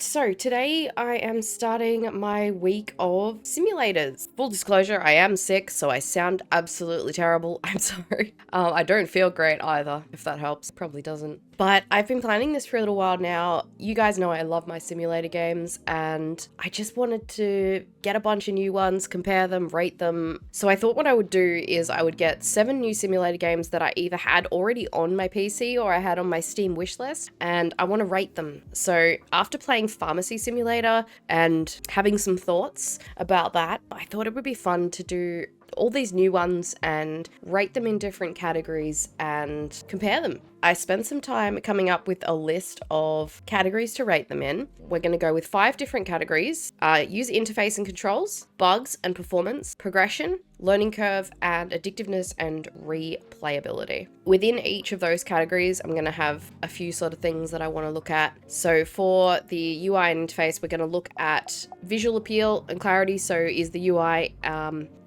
Right, so today I am starting my week of simulators. Full disclosure, I am sick, so I sound absolutely terrible. I'm sorry. I don't feel great either, if that helps. Probably doesn't. But I've been planning this for a little while now. You guys know I love my simulator games, and I just wanted to get a bunch of new ones, compare them, rate them. So I thought what I would do is I would get 7 new simulator games that I either had already on my PC or I had on my Steam wishlist, and I want to rate them. So after playing Pharmacy Simulator and having some thoughts about that, I thought it would be fun to do all these new ones and rate them in different categories and compare them. I spent some time coming up with a list of categories to rate them in. We're going to go with 5 different categories: user interface and controls, bugs and performance, progression, learning curve, and addictiveness and replayability. Within each of those categories, I'm going to have a few sort of things that I want to look at. So for the UI and interface, we're going to look at visual appeal and clarity. So is the UI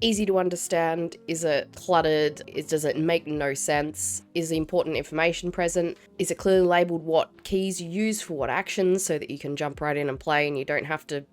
easy to understand? Is it cluttered? Does it make no sense? Is the important information present? Is it clearly labeled what keys you use for what actions so that you can jump right in and play and you don't have to,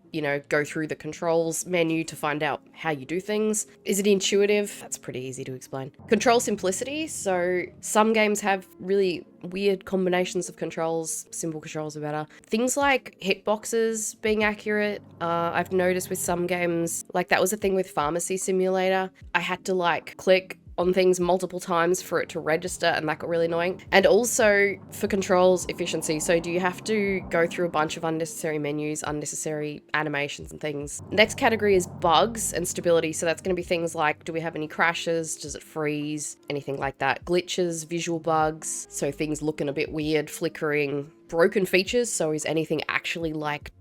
go through the controls menu to find out how you do things? Is it intuitive? That's pretty easy to explain. Control simplicity. So some games have really weird combinations of controls. Simple controls are better. Things like hitboxes being accurate. I've noticed with some games, like that was a thing with Pharmacy Simulator. I had to click on things multiple times for it to register, and that got really annoying. And also for controls efficiency, so do you have to go through a bunch of unnecessary menus, unnecessary animations and things? Next category is bugs and stability, so that's going to be things like, do we have any crashes, does it freeze, anything like that. Glitches, visual bugs, so things looking a bit weird, flickering. Broken features, so is anything actually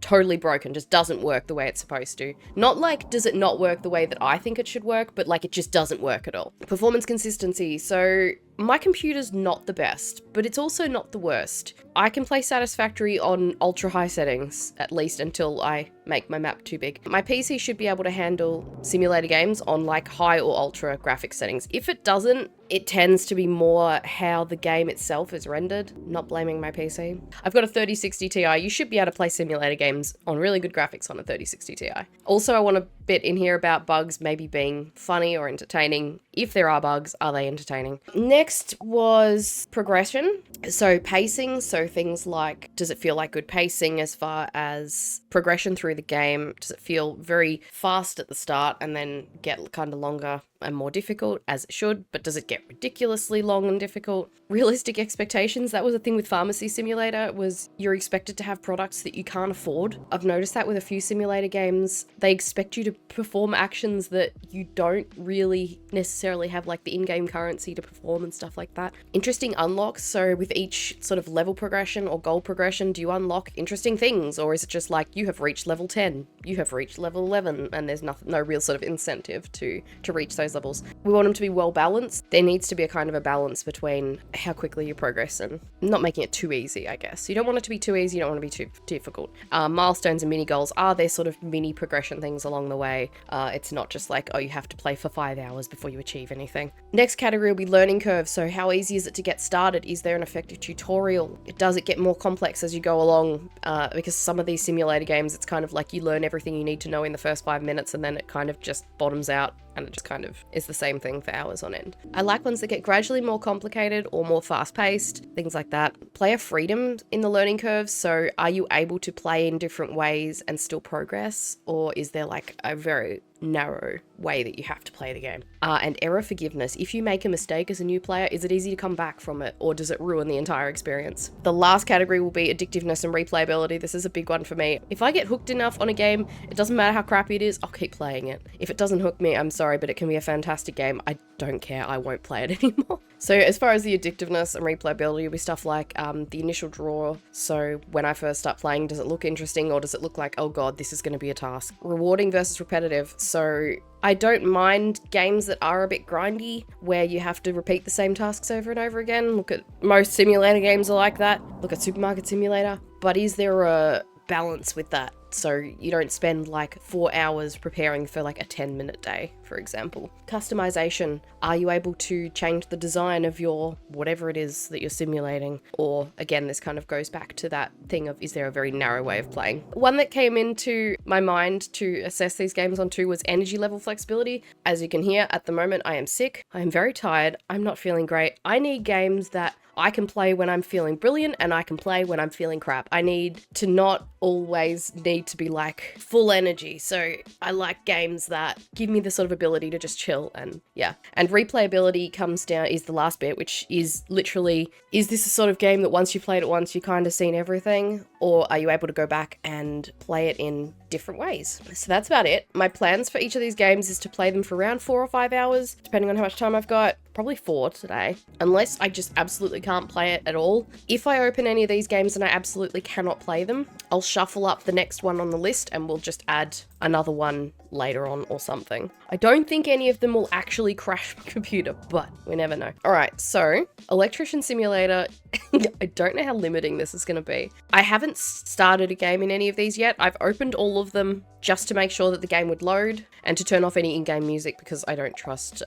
totally broken, just doesn't work the way it's supposed to. Not does it not work the way that I think it should work, but it just doesn't work at all. Performance consistency, so my computer's not the best, but it's also not the worst. I can play satisfactory on ultra high settings, at least until I make my map too big. My PC should be able to handle simulator games on high or ultra graphic settings. If it doesn't, it tends to be more how the game itself is rendered, not blaming my PC. I've got a 3060 Ti. You should be able to play simulator games on really good graphics on a 3060 Ti. Also, I want to bit in here about bugs maybe being funny or entertaining. If there are bugs, are they entertaining? Next was progression. So pacing, so things like, does it feel like good pacing as far as progression through the game? Does it feel very fast at the start and then get kind of longer and more difficult, as it should, but does it get ridiculously long and difficult? Realistic expectations, that was a thing with Pharmacy Simulator, was you're expected to have products that you can't afford. I've noticed that with a few simulator games, they expect you to perform actions that you don't really necessarily have the in-game currency to perform and stuff like that. Interesting unlocks, so with each sort of level progression or goal progression, do you unlock interesting things, or is it just you have reached level 10, you have reached level 11, and there's no real sort of incentive to reach those levels? We want them to be well balanced. There needs to be a kind of a balance between how quickly you progress and not making it too easy, I guess. You don't want it to be too easy, you don't want it to be too difficult. Milestones and mini goals are there sort of mini progression things along the way. It's not just oh, you have to play for 5 hours before you achieve anything. Next category will be learning curve. So how easy is it to get started? Is there an effective tutorial? Does it get more complex as you go along? Because some of these simulator games, it's kind of you learn everything you need to know in the first 5 minutes and then it kind of just bottoms out and it just kind of is the same thing for hours on end. I like ones that get gradually more complicated or more fast-paced, things like that. Player freedom in the learning curve, so are you able to play in different ways and still progress, or is there a very narrow way that you have to play the game? And error forgiveness. If you make a mistake as a new player, is it easy to come back from it, or does it ruin the entire experience? The last category will be addictiveness and replayability. This is a big one for me. If I get hooked enough on a game, it doesn't matter how crappy it is, I'll keep playing it. If it doesn't hook me, I'm sorry, but it can be a fantastic game. I don't care, I won't play it anymore. So as far as the addictiveness and replayability, will be stuff like the initial draw. So when I first start playing, does it look interesting, or does it look oh god, this is going to be a task? Rewarding versus repetitive. So I don't mind games that are a bit grindy, where you have to repeat the same tasks over and over again. Look at most simulator games are like that. Look at Supermarket Simulator. But is there a balance with that? So you don't spend like 4 hours preparing for like a 10-minute day, for example. Customization. Are you able to change the design of your whatever it is that you're simulating? Or again, this kind of goes back to that thing of, is there a very narrow way of playing? One that came into my mind to assess these games on too was energy level flexibility. As you can hear, at the moment I am sick, I am very tired, I'm not feeling great. I need games that I can play when I'm feeling brilliant and I can play when I'm feeling crap. I need to not always need to be like full energy. So I like games that give me the sort of ability to just chill, and yeah. And replayability comes down, is the last bit, which is literally, is this a sort of game that once you played it once, you kind of seen everything? Or are you able to go back and play it in different ways? So that's about it. My plans for each of these games is to play them for around 4 or 5 hours, depending on how much time I've got. Probably 4 today, unless I just absolutely can't play it at all. If I open any of these games and I absolutely cannot play them, I'll shuffle up the next one on the list and we'll just add another one later on or something. I don't think any of them will actually crash my computer, but we never know. All right, so Electrician Simulator, I don't know how limiting this is going to be. I haven't started a game in any of these yet. I've opened all of them just to make sure that the game would load and to turn off any in-game music because I don't trust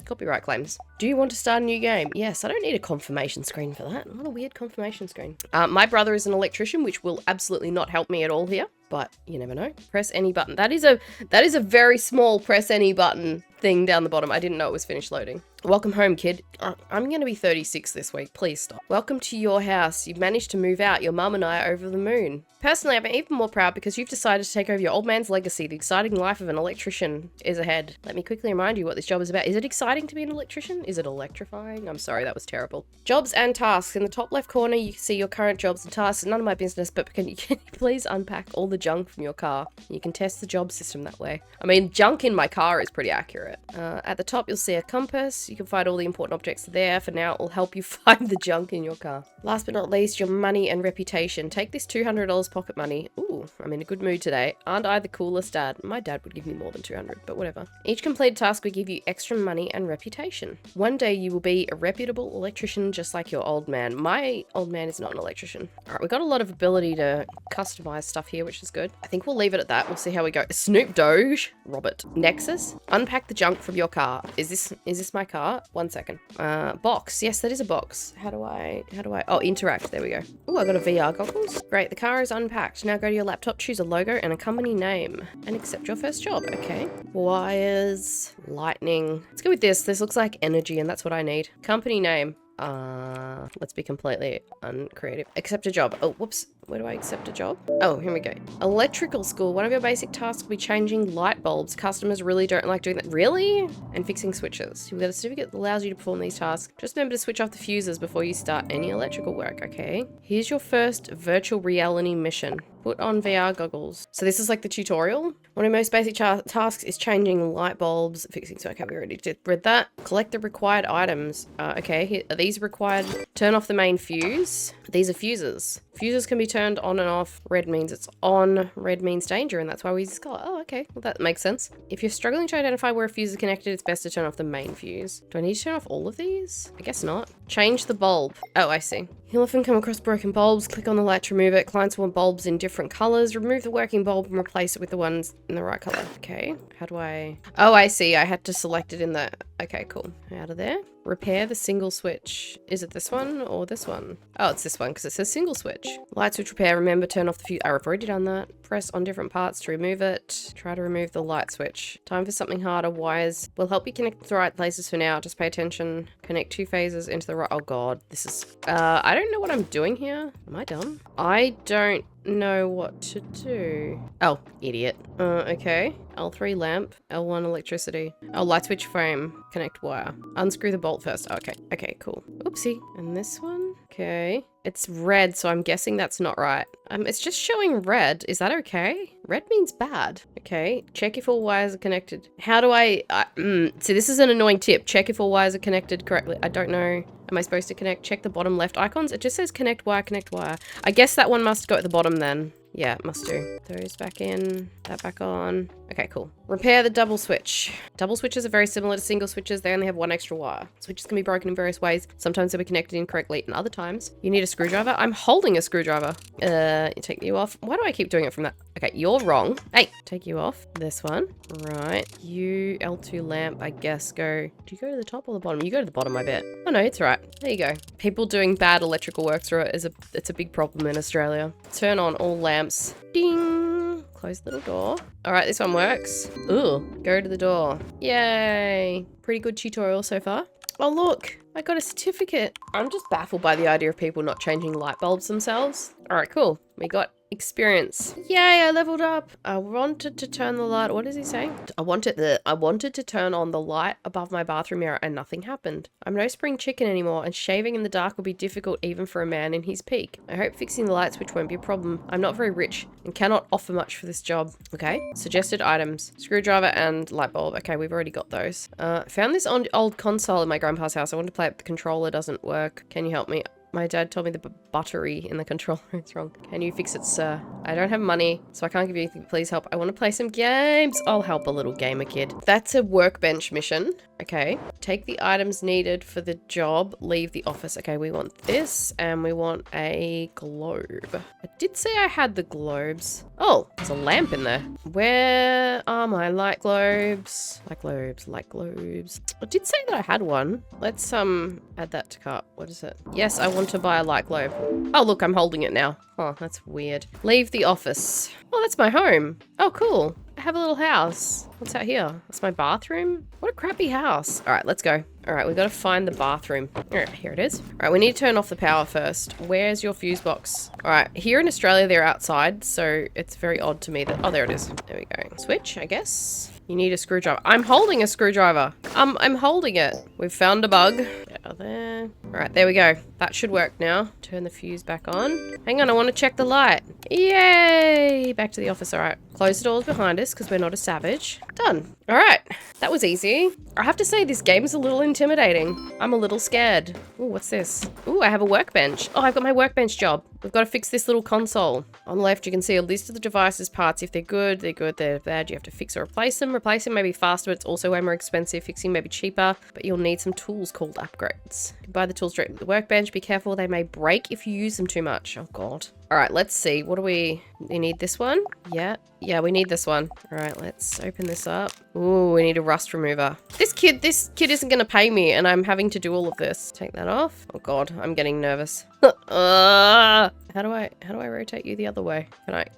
copyright claims. Do you want to start a new game? Yes, I don't need a confirmation screen for that. What a weird confirmation screen. My brother is an electrician, which will absolutely not help me at all here, but you never know. Press any button. That is a very small press any button thing down the bottom. I didn't know it was finished loading. Welcome home, kid. I'm going to be 36 this week. Please stop. Welcome to your house. You've managed to move out. Your mum and I are over the moon. Personally, I'm even more proud because you've decided to take over your old man's legacy. The exciting life of an electrician is ahead. Let me quickly remind you what this job is about. Is it exciting to be an electrician? Is it electrifying? I'm sorry, that was terrible. Jobs and tasks. In the top left corner, you can see your current jobs and tasks. None of my business, but can you please unpack all the junk from your car? You can test the job system that way. I mean, junk in my car is pretty accurate. At the top, you'll see a compass. You can find all the important objects there. For now, it will help you find the junk in your car. Last but not least, your money and reputation. Take this $200 pocket money. Ooh, I'm in a good mood today. Aren't I the coolest dad? My dad would give me more than 200, but whatever. Each completed task will give you extra money and reputation. One day you will be a reputable electrician just like your old man. My old man is not an electrician. All right, we got a lot of ability to customize stuff here, which is good. I think we'll leave it at that. We'll see how we go. Snoop Doge, Robert. Nexus, unpack the junk from your car. Is this my car? 1 second. Box. Yes, that is a box. How do I, oh, interact. There we go. Oh, I got a VR goggles. Great. The car is unpacked. Now go to your laptop, choose a logo and a company name and accept your first job. Okay. Wires, lightning. Let's go with this. This looks like energy and that's what I need. Company name. Let's be completely uncreative. Accept a job. Oh, whoops. Where do I accept a job? Oh, here we go. Electrical school. One of your basic tasks will be changing light bulbs. Customers really don't like doing that. Really? And fixing switches. You've got a certificate that allows you to perform these tasks. Just remember to switch off the fuses before you start any electrical work, okay? Here's your first virtual reality mission. Put on VR goggles. So this is like the tutorial. One of your most basic tasks is changing light bulbs, fixing, so okay, we already read that. Collect the required items. Okay, here, are these required? Turn off the main fuse. These are fuses. Fuses can be turned on and off. Red means it's on. Red means danger, and that's why we use this color. Oh, okay. Well, that makes sense. If you're struggling to identify where a fuse is connected, it's best to turn off the main fuse. Do I need to turn off all of these? I guess not. Change the bulb. Oh, I see. You'll often come across broken bulbs. Click on the light to remove it. Clients want bulbs in different colors. Remove the working bulb and replace it with the ones in the right color. Okay. How do I... Oh, I see. I had to select it in the... Okay, cool. Out of there. Repair the single switch. Is it this one or this one? Oh, it's this one because it says single switch. Light switch repair. Remember, turn off the fuse. I've already done that. Press on different parts to remove it. Try to remove the light switch. Time for something harder. Wires will help you connect to the right places for now. Just pay attention. Connect 2 phases into the right. Oh God, this is... I don't know what I'm doing here. Am I done? I don't know what to do. Oh, idiot. Okay. L3 lamp. L1 electricity. Oh, light switch frame. Connect wire. Unscrew the bolt first. Okay. Okay, cool. Oopsie. And this one? Okay. It's red, so I'm guessing that's not right. It's just showing red. Is that okay? Red means bad. Okay. Check if all wires are connected. How do I... See, this is an annoying tip. Check if all wires are connected correctly. I don't know. Am I supposed to connect? Check the bottom left icons. It just says connect wire, connect wire. I guess that one must go at the bottom then. Yeah, it must do. Those back in, that back on. Okay, cool. Repair the double switch. Double switches are very similar to single switches. They only have one extra wire. Switches can be broken in various ways. Sometimes they'll be connected incorrectly, and other times you need a screwdriver. I'm holding a screwdriver. Take you off. Why do I keep doing it from that? Okay, you're wrong. Hey, take you off. This one. Right. You, L2 lamp, I guess, go. Do you go to the top or the bottom? You go to the bottom, I bet. Oh, no, it's right. There you go. People doing bad electrical work it's a big problem in Australia. Turn on all lamps. Ding. Close the little door. All right, this one works. Ooh, go to the door. Yay. Pretty good tutorial so far. Oh, look, I got a certificate. I'm just baffled by the idea of people not changing light bulbs themselves. All right, cool. We got experience. Yay, I leveled up. I wanted to turn the light. What is he saying? I wanted to turn on the light above my bathroom mirror and nothing happened. I'm no spring chicken anymore and shaving in the dark will be difficult even for a man in his peak. I hope fixing the light switch won't be a problem. I'm not very rich and cannot offer much for this job. Okay, suggested items. Screwdriver and light bulb. Okay, we've already got those. Found this old console in my grandpa's house. I want to play it, but the controller doesn't work. Can you help me? My dad told me the battery in the controller is wrong. Can you fix it, sir? I don't have money, so I can't give you anything. Please help. I want to play some games. I'll help a little gamer kid. That's a workbench mission. Okay. Take the items needed for the job. Leave the office. Okay, we want this, and we want a globe. I did say I had the globes. Oh, there's a lamp in there. Where are my light globes? Light globes, light globes. I did say that I had one. Let's add that to cart. What is it? Yes, I want to buy a light globe. Oh, look, I'm holding it now. Oh, that's weird. Leave the office. Oh, that's my home. Oh, cool. I have a little house. What's out here? That's my bathroom? What a crappy house. All right, let's go. All right, we've got to find the bathroom. All right, here it is. All right, we need to turn off the power first. Where's your fuse box? All right, here in Australia, they're outside, so it's very odd to me that... Oh, there it is. There we go. Switch, I guess. You need a screwdriver. I'm holding a screwdriver. I'm holding it. We've found a bug. Out there. All right, there we go. That should work now. Turn the fuse back on. Hang on, I want to check the light. Yay! Back to the office. All right. Close the doors behind us because we're not a savage. Done. All right. That was easy. I have to say this game is a little intimidating. I'm a little scared. Ooh, what's this? Ooh, I have a workbench. Oh, I've got my workbench job. We've got to fix this little console. On the left, you can see a list of the device's parts. If they're good, they're bad. You have to fix or replace them. Replacing may be faster, but it's also way more expensive. Fixing may be cheaper, but you'll need some tools called upgrades. You can buy the tools straight from the workbench. Be careful, they may break if you use them too much. Oh, God. All right, let's see. What do we need this one? Yeah, we need this one. All right, let's open this up. Ooh, we need a rust remover. This kid isn't going to pay me, and I'm having to do all of this. Take that off. Oh, God, I'm getting nervous. How do I rotate you the other way?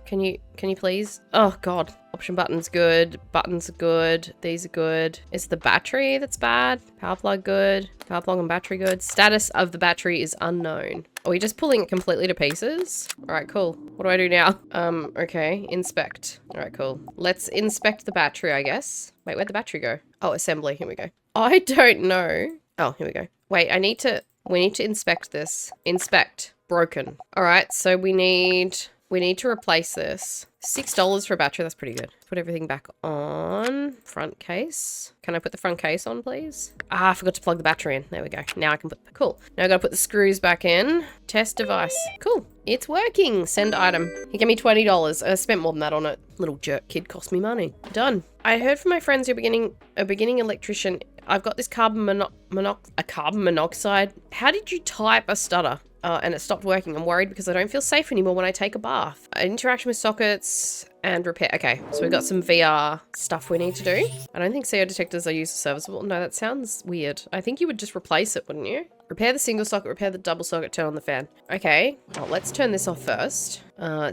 Can you please? Oh, God. Option button's good. Buttons are good. These are good. It's the battery that's bad. Power plug good. Power plug and battery good. Status of the battery is unknown. Are we just pulling it completely to pieces? All right, cool. What do I do now? Okay, inspect. All right, cool. Let's inspect the battery, I guess. Wait, where'd the battery go? Oh, assembly. Here we go. I don't know. Oh, here we go. Wait, we need to inspect this. Inspect. Broken. All right, so we need to replace this. $6 for a battery, that's pretty good. Put everything back on. Front case. Can I put the front case on, please? Ah, I forgot to plug the battery in. There we go. Now I can cool. Now I gotta put the screws back in. Test device. Cool. It's working. Send item. He gave me $20. I spent more than that on it. Little jerk kid cost me money. Done. I heard from my friends who are a beginning electrician. I've got this carbon monoxide. How did you type a stutter? And it stopped working. I'm worried because I don't feel safe anymore when I take a bath. Interaction with sockets and repair. Okay, so we've got some VR stuff we need to do. I don't think CO detectors are used serviceable. No, that sounds weird. I think you would just replace it, wouldn't you? Repair the single socket, repair the double socket, turn on the fan. Okay, well, let's turn this off first.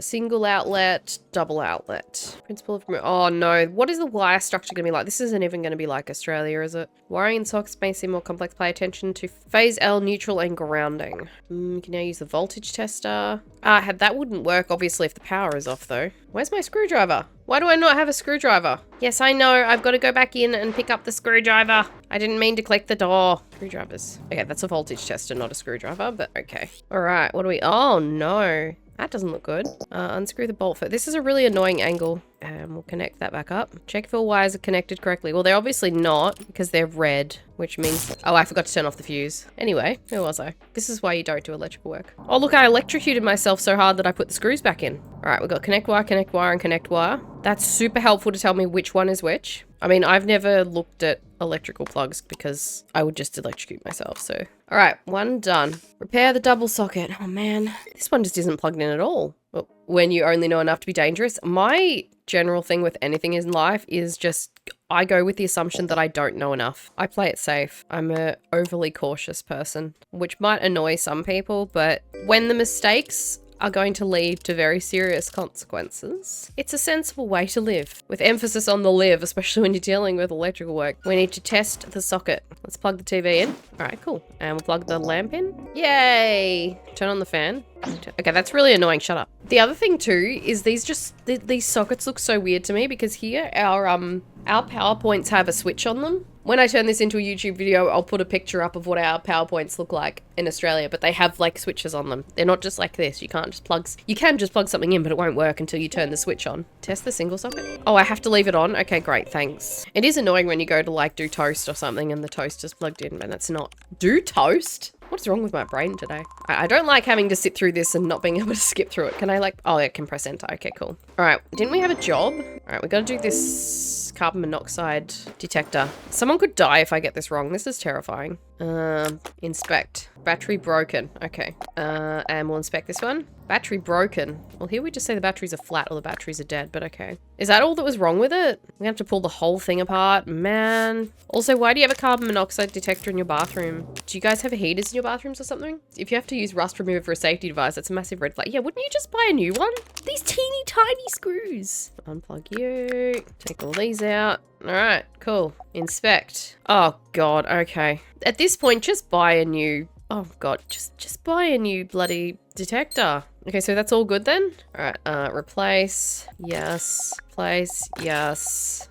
Single outlet, double outlet. Principle of... Oh no, what is the wire structure gonna be like? This isn't even gonna be like Australia, is it? Wiring and sockets may seem more complex. Pay attention to phase L, neutral, and grounding. You can now use the voltage tester. That wouldn't work, obviously, if the power is off, though. Where's my screwdriver? Why do I not have a screwdriver? Yes, I know. I've got to go back in and pick up the screwdriver. I didn't mean to click the door. Screwdrivers. Okay, that's a voltage tester, not a screwdriver, but okay. All right, what do we... Oh, no. That doesn't look good. Unscrew the bolt. This is a really annoying angle. and we'll connect that back up. Check if all wires are connected correctly. Well, they're obviously not because they're red, which means... Oh, I forgot to turn off the fuse. Anyway, where was I? This is why you don't do electrical work. Oh, look, I electrocuted myself so hard that I put the screws back in. All right, we've got connect wire, and connect wire. That's super helpful to tell me which one is which. I mean, I've never looked at electrical plugs because I would just electrocute myself, so. All right, one done. Repair the double socket. Oh man, this one just isn't plugged in at all. Well, when you only know enough to be dangerous. My general thing with anything in life is just, I go with the assumption that I don't know enough. I play it safe. I'm a overly cautious person, which might annoy some people, but when the mistakes are going to lead to very serious consequences, it's a sensible way to live. With emphasis on the live, especially when you're dealing with electrical work. We need to test the socket. Let's plug the TV in. All right, cool. And we'll plug the lamp in. Yay! Turn on the fan. Okay, that's really annoying. Shut up. The other thing too is these sockets look so weird to me because here our PowerPoints have a switch on them. When I turn this into a YouTube video, I'll put a picture up of what our PowerPoints look like in Australia, but they have like switches on them. They're not just like this. You can just plug something in, but it won't work until you turn the switch on. Test the single socket. Oh, I have to leave it on. Okay, great. Thanks. It is annoying when you go to like do toast or something and the toast is plugged in, but that's not. Do toast? What's wrong with my brain today? I don't like having to sit through this and not being able to skip through it. Can I like, oh, I can press enter. Okay, cool. All right, didn't we have a job? All right, we got to do this carbon monoxide detector. Someone could die if I get this wrong. This is terrifying. Inspect. Battery broken. Okay. And we'll inspect this one. Battery broken. Well, here we just say the batteries are flat or the batteries are dead, but okay. Is that all that was wrong with it? We have to pull the whole thing apart. Man. Also, why do you have a carbon monoxide detector in your bathroom? Do you guys have heaters in your bathrooms or something? If you have to use rust remover for a safety device, that's a massive red flag. Yeah, wouldn't you just buy a new one? These teeny tiny screws. Unplug you. Take all these out. All right, cool. Inspect. Oh God, okay. At this point, just buy a new, oh God, just buy a new bloody detector. Okay, so that's all good then? All right, replace, yes. Place, yes.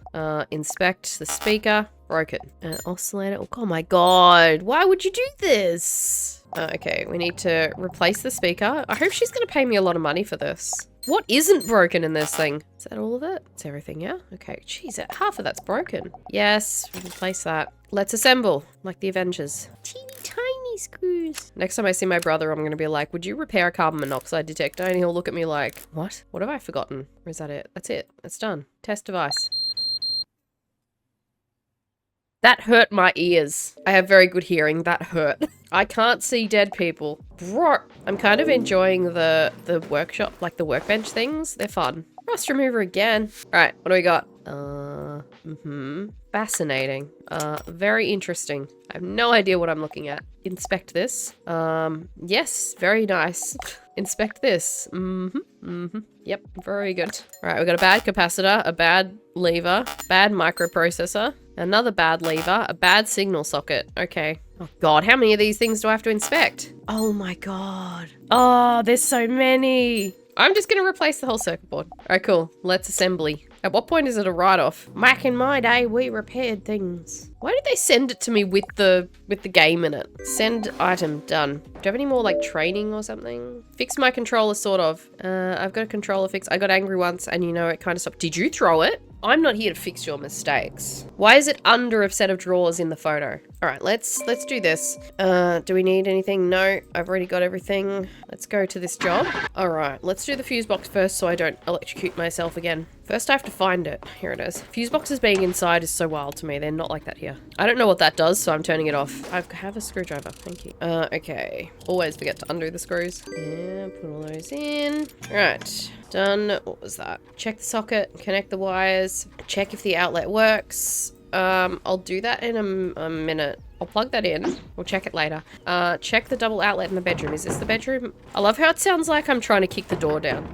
Inspect the speaker, broken. Oscillator, oh my God, why would you do this? Okay, we need to replace the speaker. I hope she's gonna pay me a lot of money for this. What isn't broken in this thing? Is that all of it? It's everything, yeah? Okay, jeez, half of that's broken. Yes, replace that. Let's assemble, like the Avengers. Teeny tiny screws. Next time I see my brother, I'm gonna be like, would you repair a carbon monoxide detector? And he'll look at me like, what? What have I forgotten? Or is that it? That's it. It's done. Test device. That hurt my ears. I have very good hearing. That hurt. I can't see dead people. Bro, I'm kind of enjoying the workshop, like the workbench things. They're fun. Rust remover again. All right, what do we got? Fascinating. Very interesting. I have no idea what I'm looking at. Inspect this. Yes, very nice. Inspect this. Yep, very good. All right, we've got a bad capacitor, a bad lever, bad microprocessor, another bad lever, a bad signal socket. Okay. Oh God, how many of these things do I have to inspect? Oh my God. Oh, there's so many. I'm just gonna replace the whole circuit board. All right, cool. Let's assembly. At what point is it a write-off? Back in my day, we repaired things. Why did they send it to me with the game in it? Send item, done. Do you have any more like training or something? Fix my controller, sort of. I've got a controller fix. I got angry once and you know, it kind of stopped. Did you throw it? I'm not here to fix your mistakes. Why is it under a set of drawers in the photo? All right, let's do this. Do we need anything? No, I've already got everything. Let's go to this job. All right, let's do the fuse box first so I don't electrocute myself again. First, I have to find it. Here it is. Fuse boxes being inside is so wild to me. They're not like that here. I don't know what that does, so I'm turning it off. I have a screwdriver. Thank you. Okay. Always forget to undo the screws. Yeah, put all those in. All right. Done. What was that? Check the socket, connect the wires, check if the outlet works. I'll do that in a minute. I'll plug that in. We'll check it later. Check the double outlet in the bedroom. Is this the bedroom? I love how it sounds like I'm trying to kick the door down.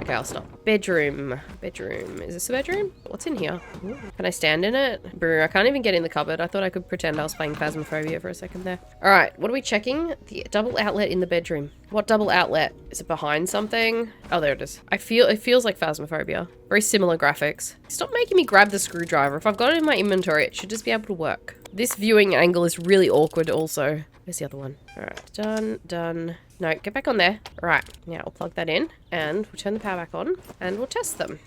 Okay, I'll stop. Bedroom. Bedroom. Is this the bedroom? What's in here? Ooh. Can I stand in it? Brr, I can't even get in the cupboard. I thought I could pretend I was playing Phasmophobia for a second there. All right, what are we checking? The double outlet in the bedroom. What double outlet? Is it behind something? Oh, there it is. It feels like Phasmophobia. Very similar graphics. Stop making me grab the screwdriver. If I've got it in my inventory, it should just be able to work. This viewing angle is really awkward also. Where's the other one? All right, done, done. No, get back on there. All right, now we'll plug that in and we'll turn the power back on and we'll test them.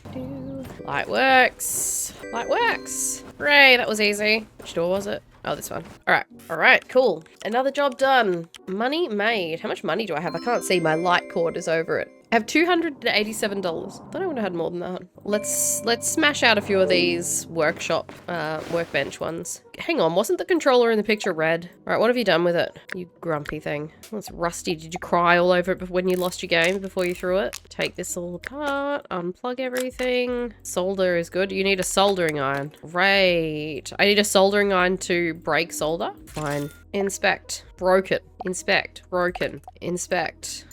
Light works. Light works. Hooray, that was easy. Which door was it? Oh, this one. All right, cool. Another job done. Money made. How much money do I have? I can't see. My light cord is over it. I have $287. Thought I would have had more than that. Let's smash out a few of these workbench ones. Hang on, wasn't the controller in the picture red? All right, what have you done with it? You grumpy thing. Oh, it's rusty. Did you cry all over it when you lost your game before you threw it? Take this all apart, unplug everything. Solder is good. You need a soldering iron. Right. I need a soldering iron to break solder. Fine. Inspect. Broken. Inspect. Broken. Inspect.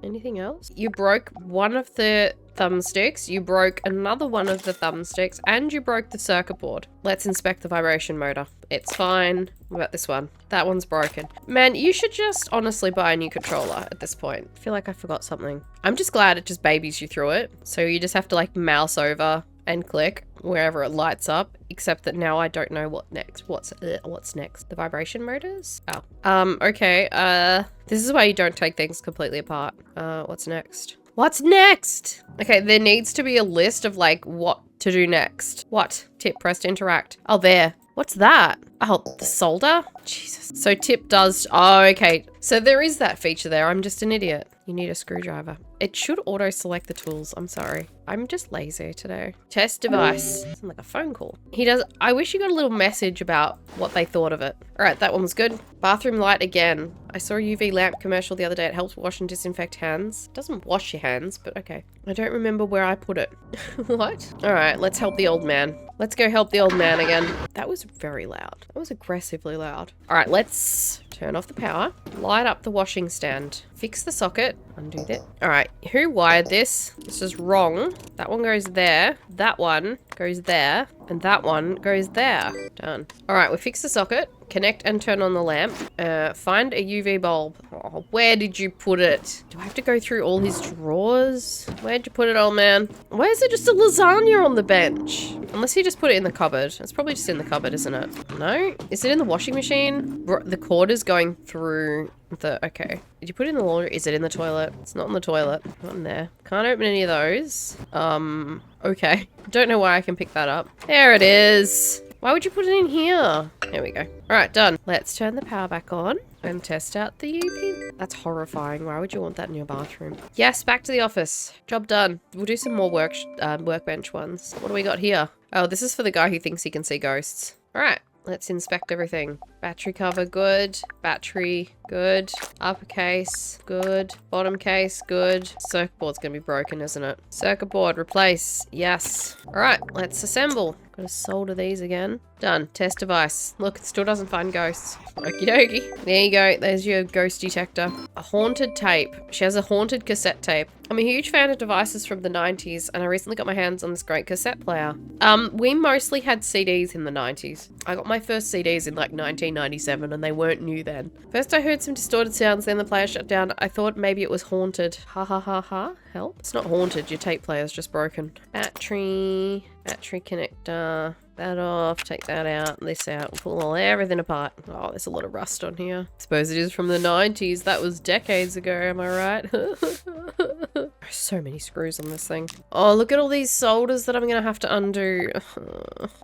Anything else? You broke one of the thumbsticks, you broke another one of the thumbsticks, and you broke the circuit board. Let's inspect the vibration motor. It's fine. What about this one? That one's broken. Man, you should just honestly buy a new controller at this point. I feel like I forgot something. I'm just glad it just babies you through it. So you just have to like mouse over and click wherever it lights up, except that now I don't know what next. What's next? The vibration motors? Oh. Okay. This is why you don't take things completely apart. What's next? What's next? Okay, there needs to be a list of like what to do next. What? Tip, press to interact. Oh, there. What's that? Oh, the solder? Jesus. So tip does, oh, okay. So there is that feature there. I'm just an idiot. You need a screwdriver. It should auto select the tools. I'm sorry. I'm just lazy today. Test device. Sounds like a phone call. I wish you got a little message about what they thought of it. All right, that one was good. Bathroom light again. I saw a UV lamp commercial the other day. It helps wash and disinfect hands. It doesn't wash your hands, but okay. I don't remember where I put it. What? All right, let's help the old man. Let's go help the old man again. That was very loud. That was aggressively loud. All right, let's turn off the power. Light up the washing stand. Fix the socket. Undo that. All right, who wired this? This is wrong. That one goes there. That one goes there. And that one goes there. Done. All right, we fixed the socket. Connect and turn on the lamp. Find a UV bulb. Oh, where did you put it? Do I have to go through all his drawers? Where'd you put it, old man? Why is there just a lasagna on the bench? Unless he just put it in the cupboard. It's probably just in the cupboard, isn't it? No? Is it in the washing machine? The cord is going through the... Okay. Did you put it in the laundry? Is it in the toilet? It's not in the toilet. Not in there. Can't open any of those. Okay. Don't know why I can pick that up. There it is. Why would you put it in here? There we go. All right, done. Let's turn the power back on and test out the UV. That's horrifying. Why would you want that in your bathroom? Yes, back to the office. Job done. We'll do some more workbench ones. What do we got here? Oh, this is for the guy who thinks he can see ghosts. All right. Let's inspect everything. Battery cover, good. Battery, good. Uppercase, good. Bottom case, good. Circuit board's gonna be broken, isn't it? Circuit board, replace. Yes. All right, let's assemble. Gotta solder these again. Done. Test device. Look, it still doesn't find ghosts. Okie dokie. There you go. There's your ghost detector. A haunted tape. She has a haunted cassette tape. I'm a huge fan of devices from the 90s, and I recently got my hands on this great cassette player. We mostly had CDs in the 90s. I got my first CDs in like 1997, and they weren't new then. First I heard some distorted sounds, then the player shut down. I thought maybe it was haunted. Ha ha ha ha. Help. It's not haunted. Your tape player's just broken. Battery connector. That off, take that out, this out, pull everything apart. Oh, there's a lot of rust on here. Suppose it is from the 90s. That was decades ago, am I right? There's so many screws on this thing. Oh, look at all these solders that I'm gonna have to undo.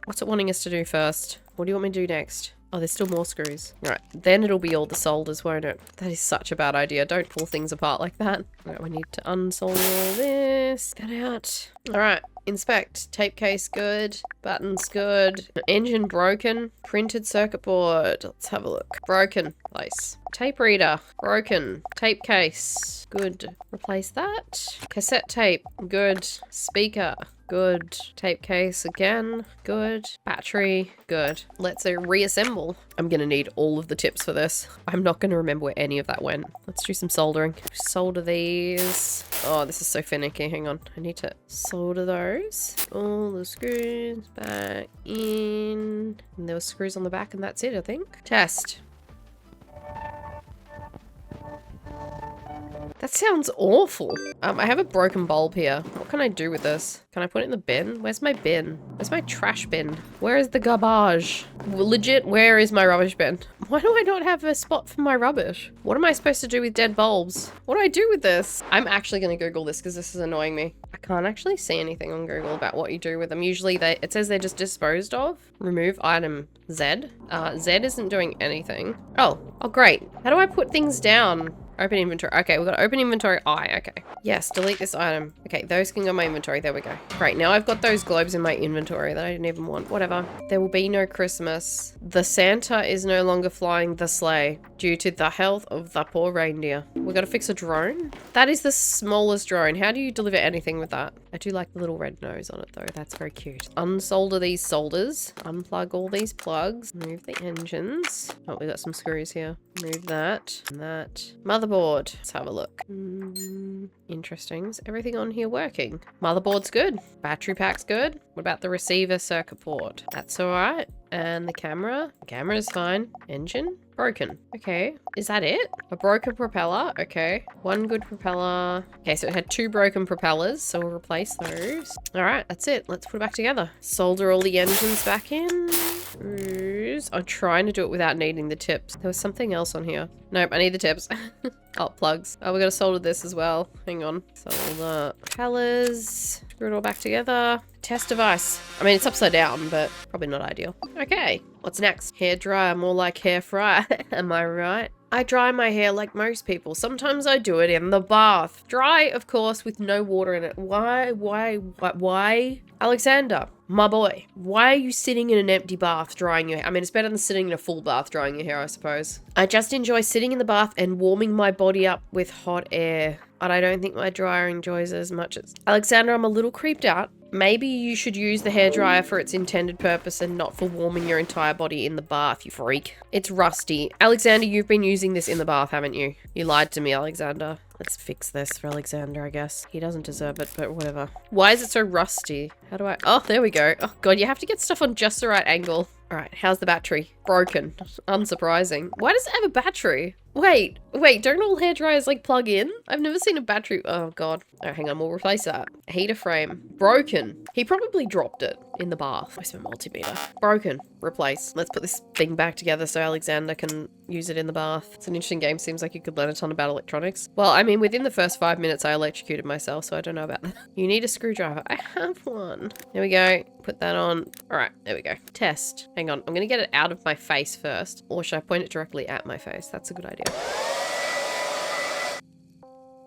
What's it wanting us to do first? What do you want me to do next? Oh, there's still more screws. Right, then it'll be all the solders, won't it? That is such a bad idea. Don't pull things apart like that. Right, we need to unsolder all this. Get out. All right, inspect. Tape case, good. Buttons, good. Engine broken. Printed circuit board. Let's have a look. Broken. Place. Tape reader. Broken. Tape case. Good. Replace that. Cassette tape. Good. Speaker. Good. Tape case again. Good. Battery. Good. Let's reassemble. I'm gonna need all of the tips for this. I'm not gonna remember where any of that went. Let's do some soldering. Solder these. Oh, this is so finicky. Hang on. I need to solder those. All the screws back in. And there were screws on the back and that's it, I think. Test. That sounds awful. I have a broken bulb here. What can I do with this? Can I put it in the bin? Where's my bin? Where's my trash bin? Where is the garbage? Legit, where is my rubbish bin? Why do I not have a spot for my rubbish? What am I supposed to do with dead bulbs? What do I do with this? I'm actually gonna Google this because this is annoying me. I can't actually see anything on Google about what you do with them. Usually it says they're just disposed of. Remove item Z. Z isn't doing anything. Oh, great. How do I put things down? Open inventory. Okay, we've got open inventory I. Okay. Yes, delete this item. Okay, those can go in my inventory. There we go. Great, now I've got those globes in my inventory that I didn't even want. Whatever. There will be no Christmas. The Santa is no longer flying the sleigh due to the health of the poor reindeer. We've got to fix a drone. That is the smallest drone. How do you deliver anything with that? I do like the little red nose on it though. That's very cute. Unsolder these solders. Unplug all these plugs. Move the engines. Oh, we got some screws here. Move that and that. Motherboard. Let's have a look. Interesting. Is everything on here working? Motherboard's good. Battery pack's good. What about the receiver circuit board? That's all right. And the camera? Camera's fine. Engine? Broken. Okay. Is that it? A broken propeller. Okay. One good propeller. Okay, so it had 2 broken propellers, so we'll replace those. All right, that's it. Let's put it back together. Solder all the engines back in. Screws. I'm trying to do it without needing the tips. There was something else on here. Nope, I need the tips. Oh, plugs. Oh, we got to solder this as well. Hang on. Solder propellers. Screw it all back together. Test device. I mean, it's upside down, but probably not ideal. Okay, what's next? Hair dryer, more like hair fryer. Am I right? I dry my hair like most people. Sometimes I do it in the bath. Dry, of course, with no water in it. Why? Alexander, my boy, why are you sitting in an empty bath drying your hair? I mean, it's better than sitting in a full bath drying your hair, I suppose. I just enjoy sitting in the bath and warming my body up with hot air. But I don't think my dryer enjoys it as much as... Alexander, I'm a little creeped out. Maybe you should use the hairdryer for its intended purpose and not for warming your entire body in the bath, you freak. It's rusty. Alexander, you've been using this in the bath, haven't you? You lied to me, Alexander. Let's fix this for Alexander, I guess. He doesn't deserve it, but whatever. Why is it so rusty? How do I... Oh, there we go. Oh, God, you have to get stuff on just the right angle. All right, how's the battery? Broken. Unsurprising. Why does it have a battery? Wait, don't all hairdryers like plug in? I've never seen a battery. Oh God. Oh, hang on, we'll replace that. Heater frame. Broken. He probably dropped it in the bath. Where's my multimeter? Broken. Replace. Let's put this thing back together so Alexander can use it in the bath. It's an interesting game. Seems like you could learn a ton about electronics. Well, I mean, within the first 5 minutes, I electrocuted myself, so I don't know about that. You need a screwdriver. I have one. There we go. Put that on. All right, there we go. Test. Hang on. I'm going to get it out of my face first. Or should I point it directly at my face? That's a good idea.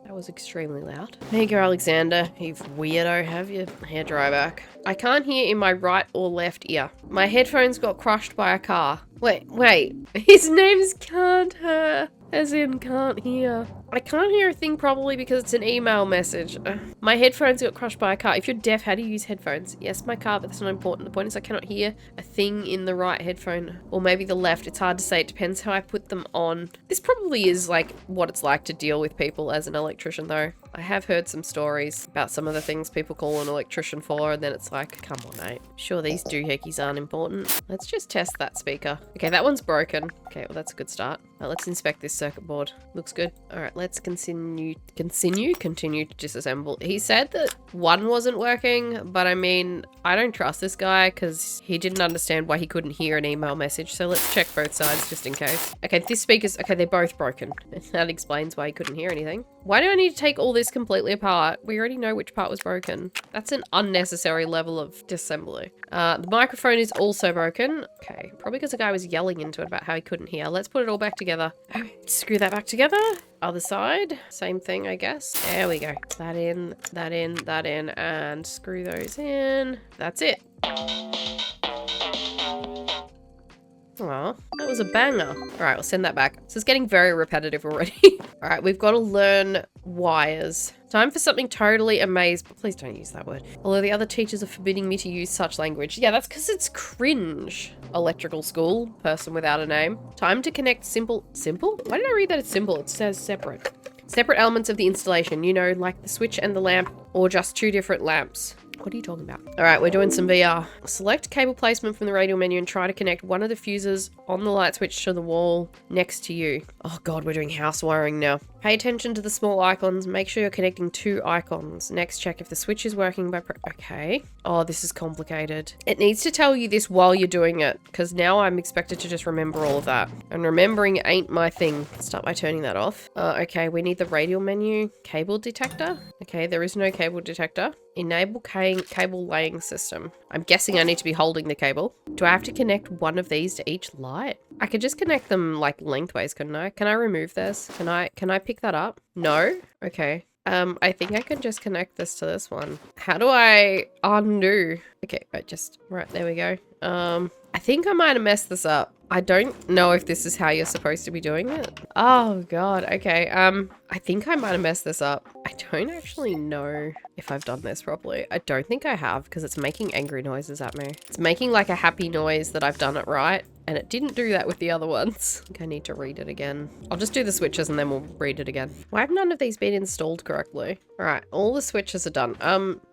That was extremely loud. There you go, Alexander. You weirdo, have your hairdryer back. I can't hear in my right or left ear. My headphones got crushed by a car. Wait. His name's Can't Hear. As in can't hear. I can't hear a thing probably because it's an email message. My headphones got crushed by a car. If you're deaf, how do you use headphones? Yes, my car, but that's not important. The point is I cannot hear a thing in the right headphone. Or maybe the left. It's hard to say. It depends how I put them on. This probably is like what it's like to deal with people as an electrician though. I have heard some stories about some of the things people call an electrician for, and then it's like, come on, mate. Sure, these doohickeys aren't important. Let's just test that speaker. Okay, that one's broken. Okay, well, that's a good start. Let's inspect this circuit board. Looks good. All right, let's continue to disassemble. He said that one wasn't working, but I mean, I don't trust this guy because he didn't understand why he couldn't hear an email message. So let's check both sides just in case. Okay, this speaker's, okay, they're both broken. That explains why he couldn't hear anything. Why do I need to take all this completely apart? We already know which part was broken. That's an unnecessary level of disassembly. The microphone is also broken. Okay, probably because the guy was yelling into it about how he couldn't hear. Let's put it all back together. Screw that back together. Other side, same thing, I guess. There we go. That in, and screw those in. That's it. Aw, that was a banger. All right, we'll send that back. This is getting very repetitive already. All right, we've got to learn wires. Time for something totally amazing. Please don't use that word. Although the other teachers are forbidding me to use such language. Yeah, that's because it's cringe. Electrical school, person without a name. Time to connect simple? Why did I read that it's simple? It says separate. Separate elements of the installation, you know, like the switch and the lamp, or just 2 different lamps. What are you talking about? All right, we're doing some VR. Select cable placement from the radial menu and try to connect one of the fuses on the light switch to the wall next to you. Oh God, we're doing house wiring now. Pay attention to the small icons. Make sure you're connecting 2 icons. Next, check if the switch is working by okay. Oh, this is complicated. It needs to tell you this while you're doing it, because now I'm expected to just remember all of that. And remembering ain't my thing. Start by turning that off. Okay, we need the radial menu. Cable detector. Okay, there is no cable detector. Enable cable laying system. I'm guessing I need to be holding the cable. Do I have to connect one of these to each light? I could just connect them like lengthways, couldn't I? Can I remove this? Can I pick that up? No? Okay. I think I can just connect this to this one. How do I undo? Okay, right, there we go. I think I might have messed this up. I don't know if this is how you're supposed to be doing it. Oh god, okay. I think I might have messed this up. I don't actually know if I've done this properly. I don't think I have, because it's making angry noises at me. It's making like a happy noise that I've done it right, and it didn't do that with the other ones. I think I need to read it again. I'll just do the switches and then we'll read it again. Why have none of these been installed correctly? All right, all the switches are done.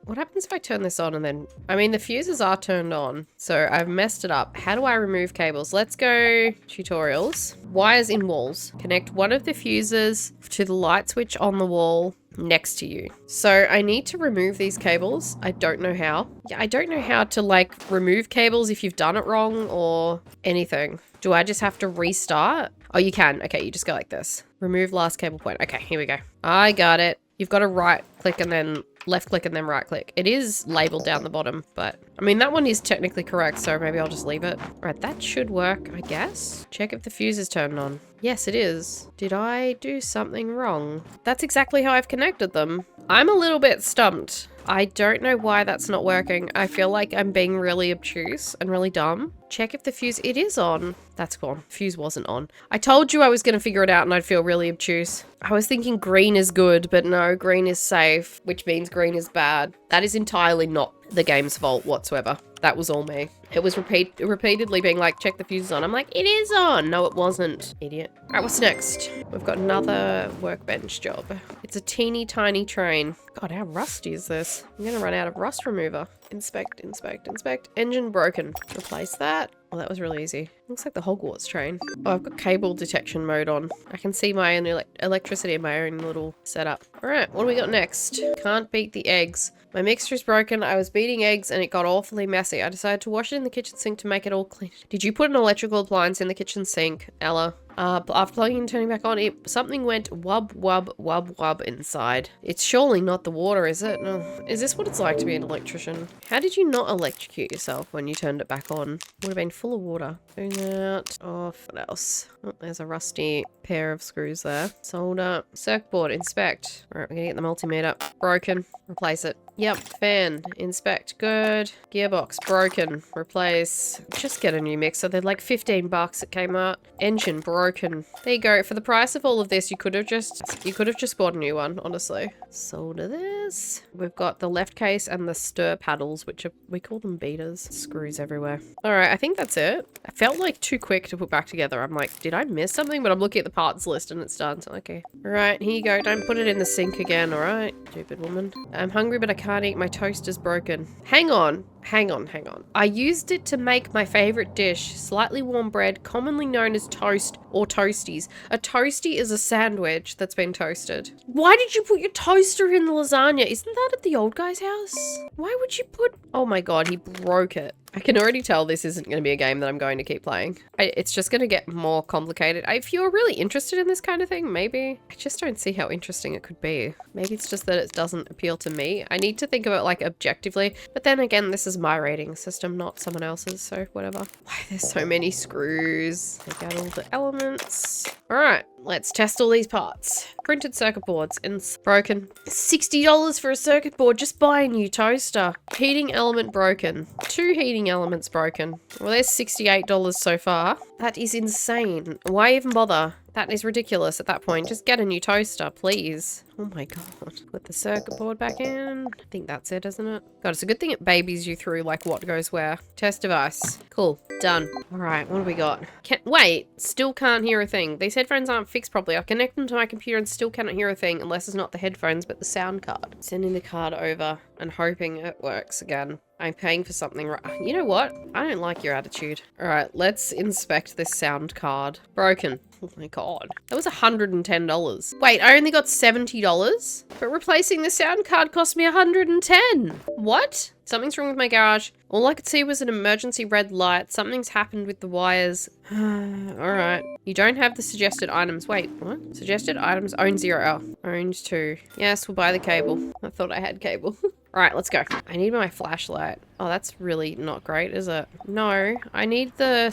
What happens if I turn this on and then, I mean, the fuses are turned on, so I've messed it up. How do I remove cables? Let's go tutorials. Wires in walls. Connect one of the fuses to the light switch on the wall next to you. So I need to remove these cables. I don't know how. Yeah, I don't know how to like remove cables if you've done it wrong or anything. Do I just have to restart? Oh, you can. Okay, you just go like this. Remove last cable point. Okay, here we go. I got it. You've got to right click and then left click and then right click. It is labeled down the bottom, but I mean, that one is technically correct, so maybe I'll just leave it. All right, that should work, I guess. Check if the fuse is turned on. Yes, it is. Did I do something wrong? That's exactly how I've connected them. I'm a little bit stumped. I don't know why that's not working. I feel like I'm being really obtuse and really dumb. Check if the fuse, it is on. That's gone. Fuse wasn't on. I told you I was going to figure it out and I'd feel really obtuse. I was thinking green is good, but no, green is safe, which means green is bad. That is entirely not the game's fault whatsoever. That was all me. It was repeatedly being like, check the fuse is on. I'm like, it is on. No, it wasn't. Idiot. All right, what's next? We've got another workbench job. It's a teeny tiny train. God, how rusty is this? I'm gonna run out of rust remover. Inspect, inspect, inspect. Engine broken. Replace that. Oh, that was really easy. Looks like the Hogwarts train. Oh, I've got cable detection mode on. I can see my own electricity in my own little setup. All right, what do we got next? Can't beat the eggs. My mixture is broken. I was beating eggs and it got awfully messy. I decided to wash it in the kitchen sink to make it all clean. Did you put an electrical appliance in the kitchen sink, Ella? After plugging and turning back on, something went wub wub wub wub inside. It's surely not the water, is it? No. Is this what it's like to be an electrician? How did you not electrocute yourself when you turned it back on? Would have been full of water. Do that off. What else? Oh, there's a rusty pair of screws there. Solder. Circuit board. Inspect. Alright, we're gonna get the multimeter. Broken. Replace it. Yep. Fan. Inspect. Good. Gearbox. Broken. Replace. Just get a new mixer. They're like 15 bucks at Kmart. Engine. Broken. There you go. For the price of all of this, you could have just bought a new one, honestly. Solder this. We've got the left case and the stir paddles, which are, we call them beaters. Screws everywhere. Alright, I think that's it. I felt like too quick to put back together. I'm like, did I miss something? But I'm looking at the parts list and it's done. So, okay. Alright, here you go. Don't put it in the sink again, alright? Stupid woman. I'm hungry, but I can't eat. My toast is broken. Hang on. Hang on, hang on. I used it to make my favorite dish, slightly warm bread, commonly known as toast or toasties. A toasty is a sandwich that's been toasted. Why did you put your toaster in the lasagna? Isn't that at the old guy's house? Why would you put... Oh my god, he broke it. I can already tell this isn't going to be a game that I'm going to keep playing. It's just going to get more complicated. If you're really interested in this kind of thing, maybe. I just don't see how interesting it could be. Maybe it's just that it doesn't appeal to me. I need to think of it like objectively. But then again, this is my rating system, not someone else's, so whatever. Why there's so many screws? Take out all the elements. All right, let's test all these parts. Printed circuit boards and broken. $60 for a circuit board. Just buy a new toaster. Heating element broken. 2 heating elements broken. Well, there's $68 so far. That is insane. Why even bother? That is ridiculous at that point. Just get a new toaster, please. Oh my god. Put the circuit board back in. I think that's it, isn't it? God, it's a good thing it babies you through like what goes where. Test device. Cool. Done. Alright, what do we got? Wait, still can't hear a thing. These headphones aren't fixed properly. I connect them to my computer and still cannot hear a thing unless it's not the headphones but the sound card. Sending the card over and hoping it works again. I'm paying for something right. You know what? I don't like your attitude. Alright, let's inspect this sound card. Broken. Oh my god. That was $110. Wait, I only got $70? But replacing the sound card cost me $110. What? Something's wrong with my garage. All I could see was an emergency red light. Something's happened with the wires. Alright. You don't have the suggested items. Wait, what? Suggested items own 0. Owns 2. Yes, we'll buy the cable. I thought I had cable. Alright, let's go. I need my flashlight. Oh, that's really not great, is it? No, I need the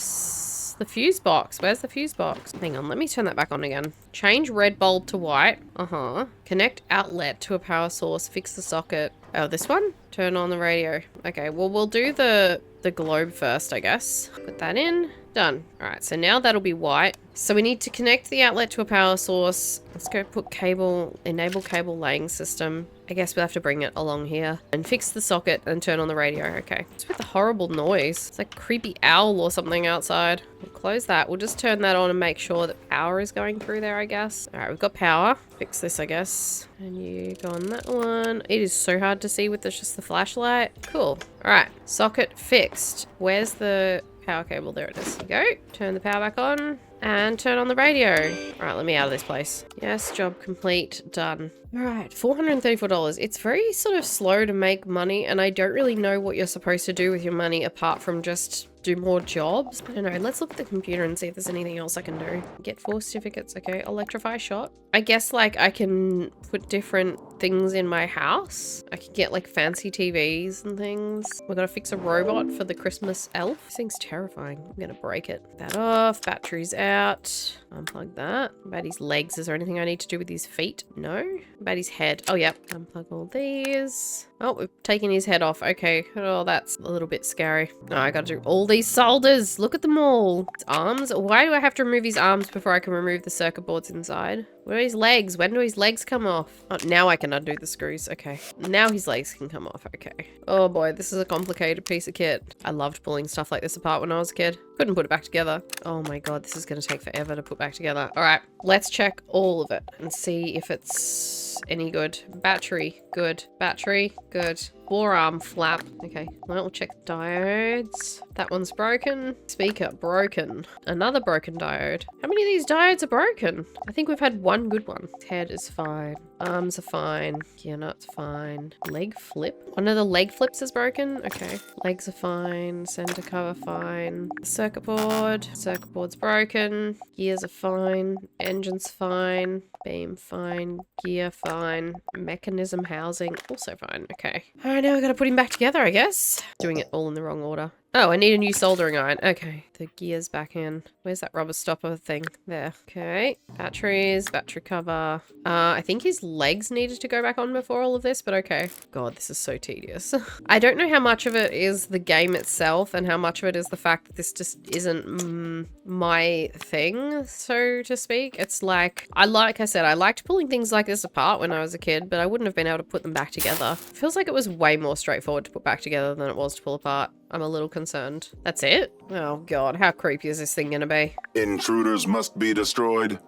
fuse box. Where's the fuse box? Hang on, let me turn that back on again. Change red bulb to white. Connect outlet to a power source. Fix the socket. Oh, this one? Turn on the radio. Okay, well, we'll do the globe first, I guess. Put that in. Done. Alright, so now that'll be white. So we need to connect the outlet to a power source. Let's go put cable, enable cable laying system. I guess we'll have to bring it along here. And fix the socket and turn on the radio. Okay. What's with the horrible noise? It's like a creepy owl or something outside. We'll close that. We'll just turn that on and make sure that power is going through there, I guess. Alright, we've got power. Fix this, I guess. And you go on that one. It is so hard to see with just the flashlight. Cool. Alright. Socket fixed. Where's the power cable? There it is. There you go. Turn the power back on. And turn on the radio. Alright, let me out of this place. Yes, job complete. Done. Alright, $434. It's very sort of slow to make money, and I don't really know what you're supposed to do with your money apart from just do more jobs. I don't know. Let's look at the computer and see if there's anything else I can do. Get 4 certificates. Okay, electrify shot. I guess like I can put different things in my house. I can get like fancy TVs and things. We're gonna fix a robot for the Christmas elf. This thing's terrifying. I'm gonna break it. That off. Battery's out. Unplug that. What about his legs? Is there anything I need to do with his feet? No. What about his head? Oh, yep. Unplug all these. Oh, we've taken his head off. Okay. Oh, that's a little bit scary. Oh, I gotta do all these solders. Look at them all. His arms. Why do I have to remove his arms before I can remove the circuit boards inside? Where are his legs? When do his legs come off? Oh, now I can undo the screws. Okay. Now his legs can come off. Okay. Oh boy, this is a complicated piece of kit. I loved pulling stuff like this apart when I was a kid. Couldn't put it back together. Oh my god, this is going to take forever to put back together. All right, let's check all of it and see if it's any good. Battery, good. Battery, good. Forearm flap. Okay, well, we'll check the diodes. That one's broken. Speaker, broken. Another broken diode. How many of these diodes are broken? I think we've had one good one. Head is fine. Arms are fine. Gear nut's fine. Leg flip? One of the leg flips is broken? Okay. Legs are fine. Center cover fine. Circuit board. Circuit board's broken. Gears are fine. Engine's fine. Beam fine. Gear fine. Mechanism housing also fine. Okay. Alright, now I gotta put him back together, I guess. Doing it all in the wrong order. Oh, I need a new soldering iron. Okay. The gear's back in. Where's that rubber stopper thing? There. Okay. Batteries, battery cover. I think his legs needed to go back on before all of this, but okay. God, this is so tedious. I don't know how much of it is the game itself and how much of it is the fact that this just isn't my thing, so to speak. It's like I said, I liked pulling things like this apart when I was a kid, but I wouldn't have been able to put them back together. It feels like it was way more straightforward to put back together than it was to pull apart. I'm a little concerned. That's it? Oh god, how creepy is this thing gonna be? Intruders must be destroyed.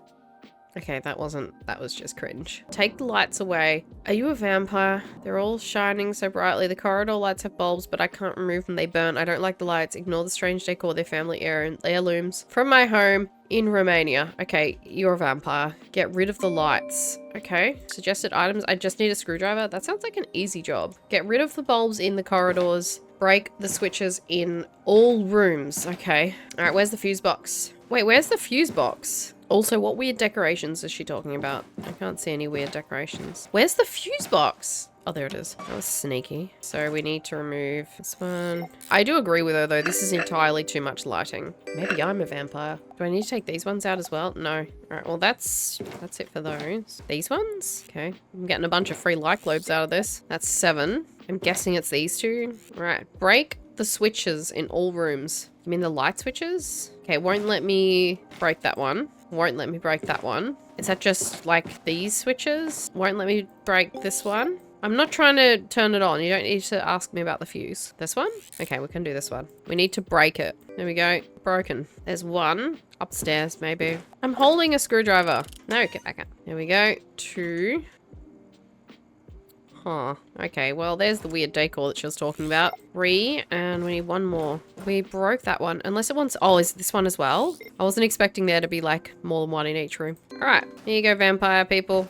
Okay, that was just cringe. Take the lights away. Are you a vampire? They're all shining so brightly. The corridor lights have bulbs, but I can't remove them. They burn. I don't like the lights. Ignore the strange decor. They're family heirlooms from my home in Romania. Okay, you're a vampire. Get rid of the lights. Okay, suggested items. I just need a screwdriver. That sounds like an easy job. Get rid of the bulbs in the corridors. Break the switches in all rooms. Okay. All right, where's the fuse box? Wait, where's the fuse box? Also, what weird decorations is she talking about? I can't see any weird decorations. Where's the fuse box? Oh, there it is. That was sneaky. So we need to remove this one. I do agree with her, though. This is entirely too much lighting. Maybe I'm a vampire. Do I need to take these ones out as well? No. All right, well, that's it for those. These ones? Okay. I'm getting a bunch of free light globes out of this. That's 7. I'm guessing it's these 2. All right. Break the switches in all rooms. You mean the light switches? Okay, won't let me break that one. Won't let me break that one. Is that just like these switches? Won't let me break this one. I'm not trying to turn it on. You don't need to ask me about the fuse. This one? Okay, we can do this one. We need to break it. There we go. Broken. There's one. Upstairs, maybe. I'm holding a screwdriver. No, get back up. There we go. 2. Huh. Okay, well, there's the weird decor that she was talking about. 3, and we need 1 more. We broke that one. Unless it wants... Oh, is this one as well? I wasn't expecting there to be, like, more than 1 in each room. Alright, here you go, vampire people.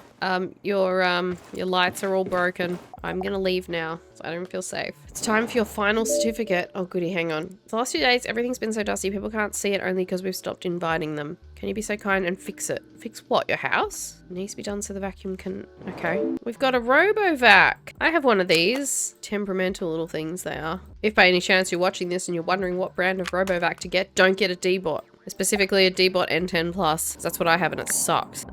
Your lights are all broken. I'm gonna leave now, so I don't feel safe. It's time for your final certificate. Oh, goody, hang on. The last few days, everything's been so dusty, people can't see it only because we've stopped inviting them. Can you be so kind and fix it? Fix what, your house? It needs to be done so the vacuum can... Okay. We've got a RoboVac. I have one of these. Temperamental little things they are. If by any chance you're watching this and you're wondering what brand of RoboVac to get, don't get a D-Bot. Specifically a D-Bot N10 Plus. That's what I have and it sucks.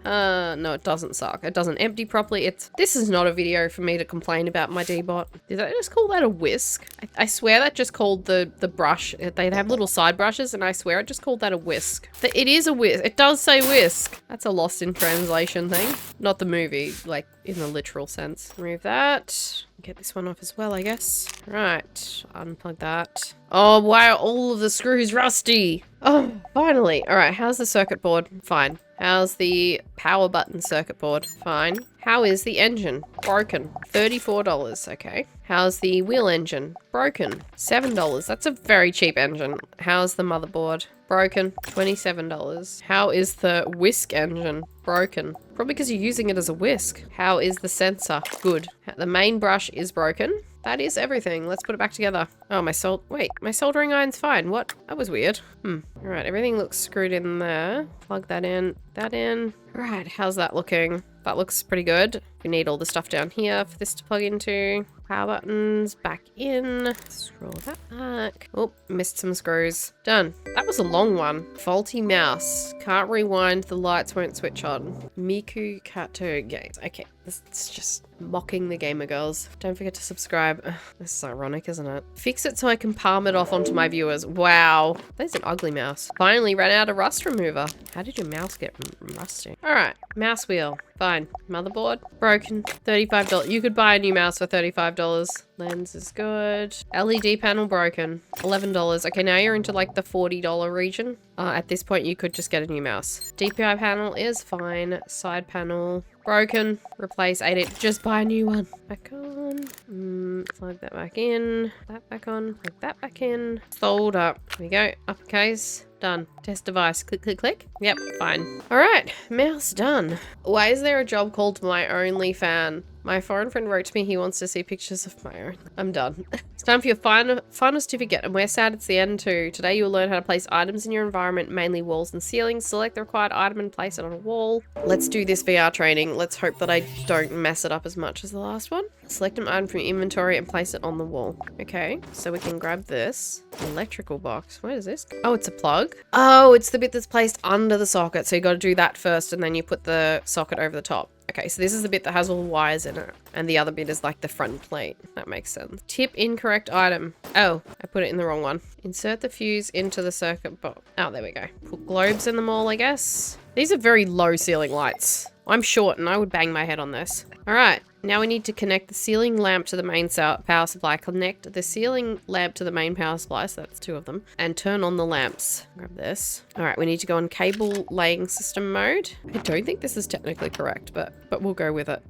No, it doesn't suck. It doesn't empty properly. This is not a video for me to complain about my D-Bot. Did I just call that a whisk? I swear that just called the brush. They have little side brushes and I swear it just called that a whisk. It is a whisk. It does say whisk. That's a lost in translation thing. Not the movie, like in the literal sense. Remove that. Get this one off as well, I guess. Right, unplug that. Oh, wow, all of the screws rusty. Oh, finally. All right, how's the circuit board? Fine. How's the power button circuit board? Fine. How is the engine? Broken. $34. Okay. How's the wheel engine? Broken. $7. That's a very cheap engine. How's the motherboard? Broken. $27. How is the whisk engine? Broken. Probably because you're using it as a whisk. How is the sensor? Good. The main brush is broken. That is everything. Let's put it back together. Oh, my soldering iron's fine. What? That was weird. All right, everything looks screwed in there. Plug that in. That in. All right, how's that looking? That looks pretty good. We need all the stuff down here for this to plug into. Power buttons back in. Scroll that back. Oh, missed some screws. Done. That was a long one. Faulty mouse. Can't rewind. The lights won't switch on. Miku Kato Games. Okay, this is just mocking the gamer girls. Don't forget to subscribe. Ugh, this is ironic, isn't it? Fix it so I can palm it off onto my viewers. Wow. That's an ugly mouse. Finally ran out of rust remover. How did your mouse get rusty? All right, mouse wheel. Fine. Motherboard. Broken. $35. You could buy a new mouse for $35. Lens is good. LED panel broken. $11. Okay, now you're into like the $40 region. At this point, you could just get a new mouse. DPI panel is fine. Side panel broken. Replace 8. Just buy a new one. Back on. Plug that back in. That back on. Plug that back in. Fold up. There we go. Uppercase. Done. Test device. Click, click, click. Yep, fine. All right, mouse done. Why is there a job called My Only Fan? My foreign friend wrote to me he wants to see pictures of my own. I'm done. It's time for your final certificate, and we're sad it's the end too. Today you'll learn how to place items in your environment, mainly walls and ceilings. Select the required item and place it on a wall. Let's do this VR training. Let's hope that I don't mess it up as much as the last one. Select an item from your inventory and place it on the wall. Okay, so we can grab this. Electrical box. Where is this? Oh, it's a plug. Oh, it's the bit that's placed under the socket. So you got to do that first and then you put the socket over the top. Okay, so this is the bit that has all the wires in it. And the other bit is like the front plate. That makes sense. Tip incorrect item. Oh, I put it in the wrong one. Insert the fuse into the circuit box. Oh, there we go. Put globes in them all, I guess. These are very low ceiling lights. I'm short and I would bang my head on this. All right. Now we need to connect the ceiling lamp to the main power supply. Connect the ceiling lamp to the main power supply, so that's 2 of them, and turn on the lamps. Grab this. All right, we need to go on cable laying system mode. I don't think this is technically correct, but we'll go with it.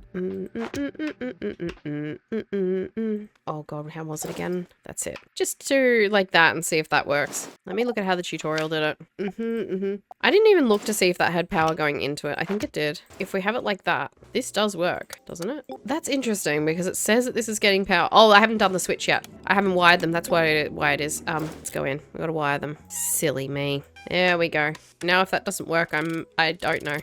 Oh God, how was it again? That's it. Just do like that and see if that works. Let me look at how the tutorial did it. I didn't even look to see if that had power going into it. I think it did. If we have it like that, this does work, doesn't it? That's interesting because it says that this is getting power. Oh, I haven't done the switch yet. I haven't wired them. That's why it is. Let's go in. We gotta wire them. Silly me. There we go. Now if that doesn't work, I don't know.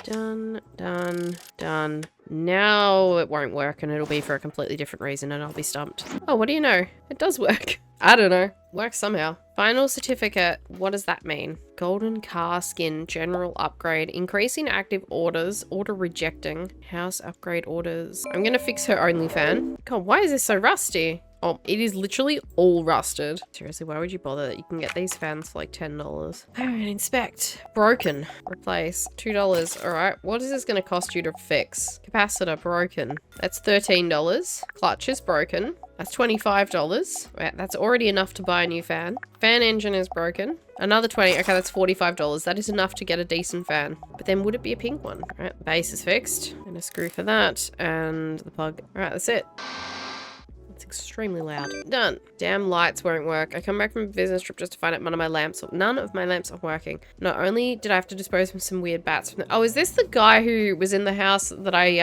Done, done, done. Now it won't work and it'll be for a completely different reason and I'll be stumped. Oh, what do you know? It does work. I don't know. Works somehow. Final certificate. What does that mean? Golden car skin. General upgrade. Increasing active orders. Order rejecting. House upgrade orders. I'm gonna fix her OnlyFan. God, why is this so rusty? Oh, it is literally all rusted. Seriously, why would you bother? You can get these fans for like $10. All right, inspect. Broken. Replace. $2. All right, what is this going to cost you to fix? Capacitor broken. That's $13. Clutch is broken. That's $25. Right, that's already enough to buy a new fan. Fan engine is broken. Another 20. Okay, that's $45. That is enough to get a decent fan. But then would it be a pink one? All right, base is fixed. And a screw for that. And the plug. All right, that's it. It's extremely loud. Done. Damn lights won't work. I come back from a business trip just to find out none of my lamps are working. Not only did I have to dispose of some weird bats from oh, is this the guy who was in the house that I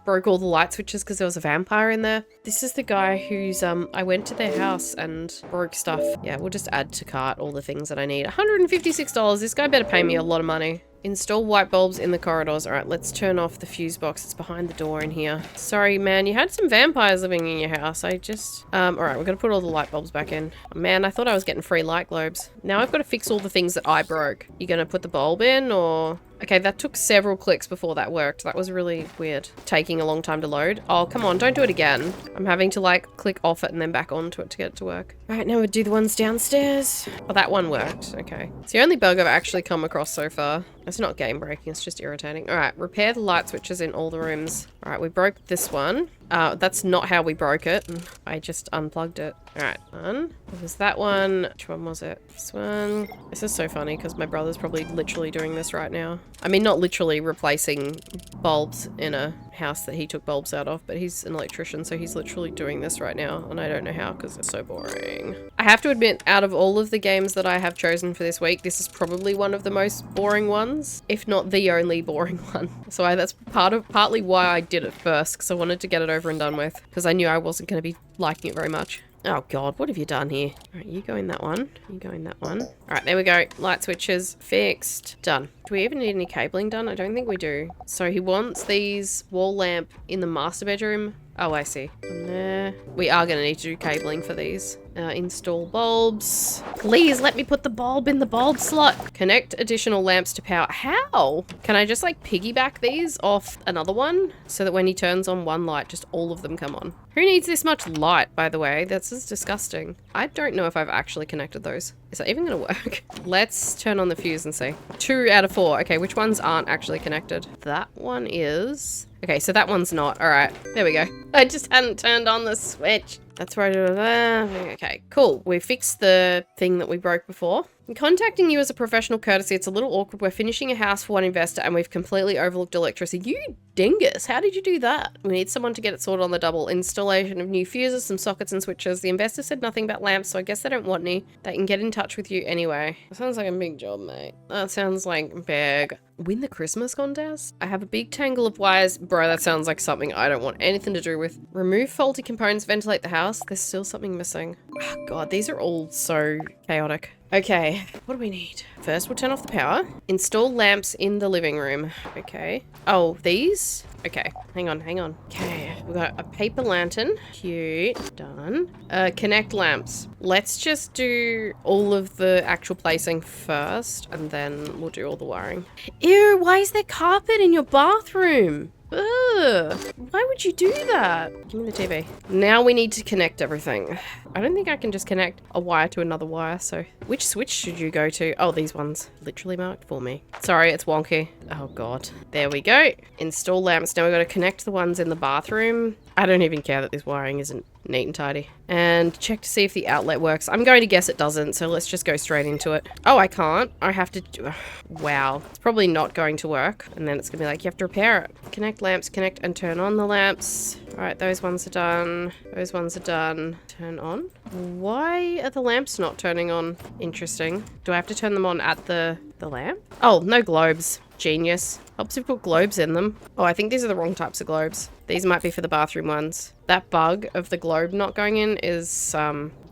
broke all the light switches because there was a vampire in there? This is the guy who's I went to their house and broke stuff. Yeah, we'll just add to cart all the things that I need. $156. This guy better pay me a lot of money. Install white bulbs in the corridors. All right, let's turn off the fuse box. It's behind the door in here. Sorry, man. You had some vampires living in your house. I just... all right, we're going to put all the light bulbs back in. Oh, man, I thought I was getting free light globes. Now I've got to fix all the things that I broke. You going to put the bulb in or... Okay, that took several clicks before that worked. That was really weird. Taking a long time to load. Oh, come on. Don't do it again. I'm having to, like, click off it and then back onto it to get it to work. All right, now we'll do the ones downstairs. Oh, that one worked. Okay. It's the only bug I've actually come across so far. It's not game breaking. It's just irritating. All right, repair the light switches in all the rooms. All right, we broke this one. That's not how we broke it. I just unplugged it. All right, one. What was that one? Which one was it? This one. This is so funny because my brother's probably literally doing this right now. I mean, not literally replacing bulbs in a house that he took bulbs out of, but he's an electrician, so he's literally doing this right now, and I don't know how because it's so boring. I have to admit, out of all of the games that I have chosen for this week, this is probably one of the most boring ones, if not the only boring one. So that's partly why I did it first, because I wanted to get it over and done with, because I knew I wasn't going to be liking it very much. Oh god, what have you done here? All right, you go in that one. You go in that one. All right, there we go. Light switches fixed. Done. Do we even need any cabling done? I don't think we do. So he wants these wall lamp in the master bedroom. Oh, I see. And there. We are going to need to do cabling for these. Install bulbs. Please let me put the bulb in the bulb slot. Connect additional lamps to power. How? Can I just like piggyback these off another one so that when he turns on one light, just all of them come on? Who needs this much light, by the way? That's just disgusting. I don't know if I've actually connected those. Is that even going to work? Let's turn on the fuse and see. 2 out of 4. Okay, which ones aren't actually connected? That one is... Okay, so that one's not. All right, there we go. I just hadn't turned on the switch. That's right. Okay, cool. We fixed the thing that we broke before. I'm contacting you as a professional courtesy. It's a little awkward. We're finishing a house for one investor and we've completely overlooked electricity. You dingus. How did you do that? We need someone to get it sorted on the double. Installation of new fuses, some sockets and switches. The investor said nothing about lamps, so I guess they don't want any. They can get in touch with you anyway. That sounds like a big job, mate. That sounds like big. Win the Christmas contest? I have a big tangle of wires. Bro, that sounds like something I don't want anything to do with. Remove faulty components, ventilate the house. There's still something missing. Oh god, these are all so chaotic. Okay, what do we need? First, we'll turn off the power. Install lamps in the living room. Okay. Oh, these? Okay, hang on. Okay, we've got a paper lantern. Cute. Done. Connect lamps. Let's just do all of the actual placing first, and then we'll do all the wiring. Ew, why is there carpet in your bathroom? Ugh, why would you do that? Give me the TV. Now we need to connect everything. I don't think I can just connect a wire to another wire, so... Which switch should you go to? Oh, these ones. Literally marked for me. Sorry, it's wonky. Oh, God. There we go. Install lamps. Now we've got to connect the ones in the bathroom. I don't even care that this wiring isn't neat and tidy. And check to see if the outlet works. I'm going to guess it doesn't, so let's just go straight into it. Oh, I can't. I have to do... Wow. It's probably not going to work. And then it's going to be like, you have to repair it. Connect lamps, connect and turn on the lamps. All right, those ones are done. Those ones are done. Turn on. Why are the lamps not turning on? Interesting. Do I have to turn them on at the lamp? Oh, no globes. Genius. Helps if you put globes in them. Oh, I think these are the wrong types of globes. These might be for the bathroom ones. That bug of the globe not going in is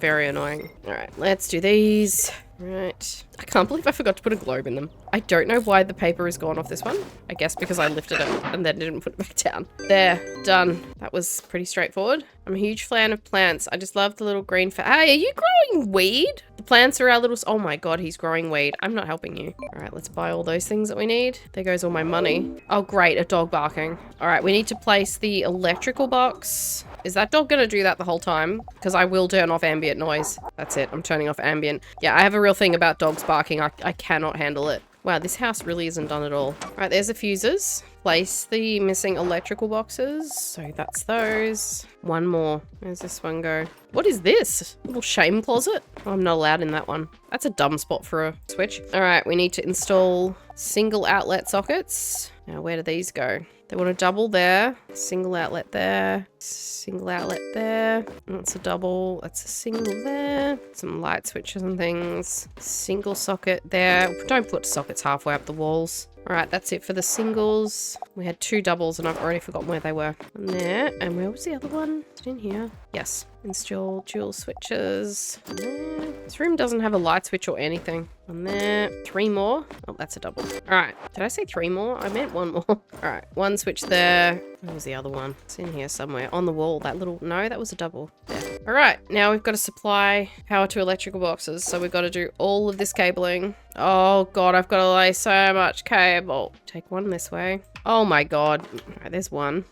very annoying. All right, let's do these. Right. I can't believe I forgot to put a globe in them. I don't know why the paper is gone off this one. I guess because I lifted it and then didn't put it back down. There. Done. That was pretty straightforward. I'm a huge fan of plants. I just love the little green Hey, are you growing weed? The plants are our little... Oh my god, he's growing weed. I'm not helping you. All right, let's buy all those things that we need. There goes all my money. Oh great, a dog barking. All right, we need to place the electrical box. Is that dog gonna do that the whole time? Because I will turn off ambient noise. That's it. I'm turning off ambient. Yeah, I have a real thing about dogs barking. I cannot handle it. Wow, this house really isn't done at all. All right, there's the fuses. Place the missing electrical boxes. So that's those. One more. Where's this one go? What is this? Little shame closet? Oh, I'm not allowed in that one. That's a dumb spot for a switch. All right, we need to install single outlet sockets. Now, where do these go? They want a double there, single outlet there, single outlet there. That's a double, that's a single there. Some light switches and things. Single socket there. Don't put sockets halfway up the walls. All right, that's it for the singles. We had 2 doubles and I've already forgotten where they were. And there, and where was the other one? Is it in here? Yes. Install dual switches. And there. This room doesn't have a light switch or anything. And there, 3 more. Oh, that's a double. All right, did I say 3 more? I meant 1 more. All right, 1 switch there. Where was the other one? It's in here somewhere on the wall. That little, no, that was a double. There. All right, now we've got to supply power to electrical boxes. So we've got to do all of this cabling. Oh God, I've got to lay so much cable. Take one this way. Oh my God. All right, there's one.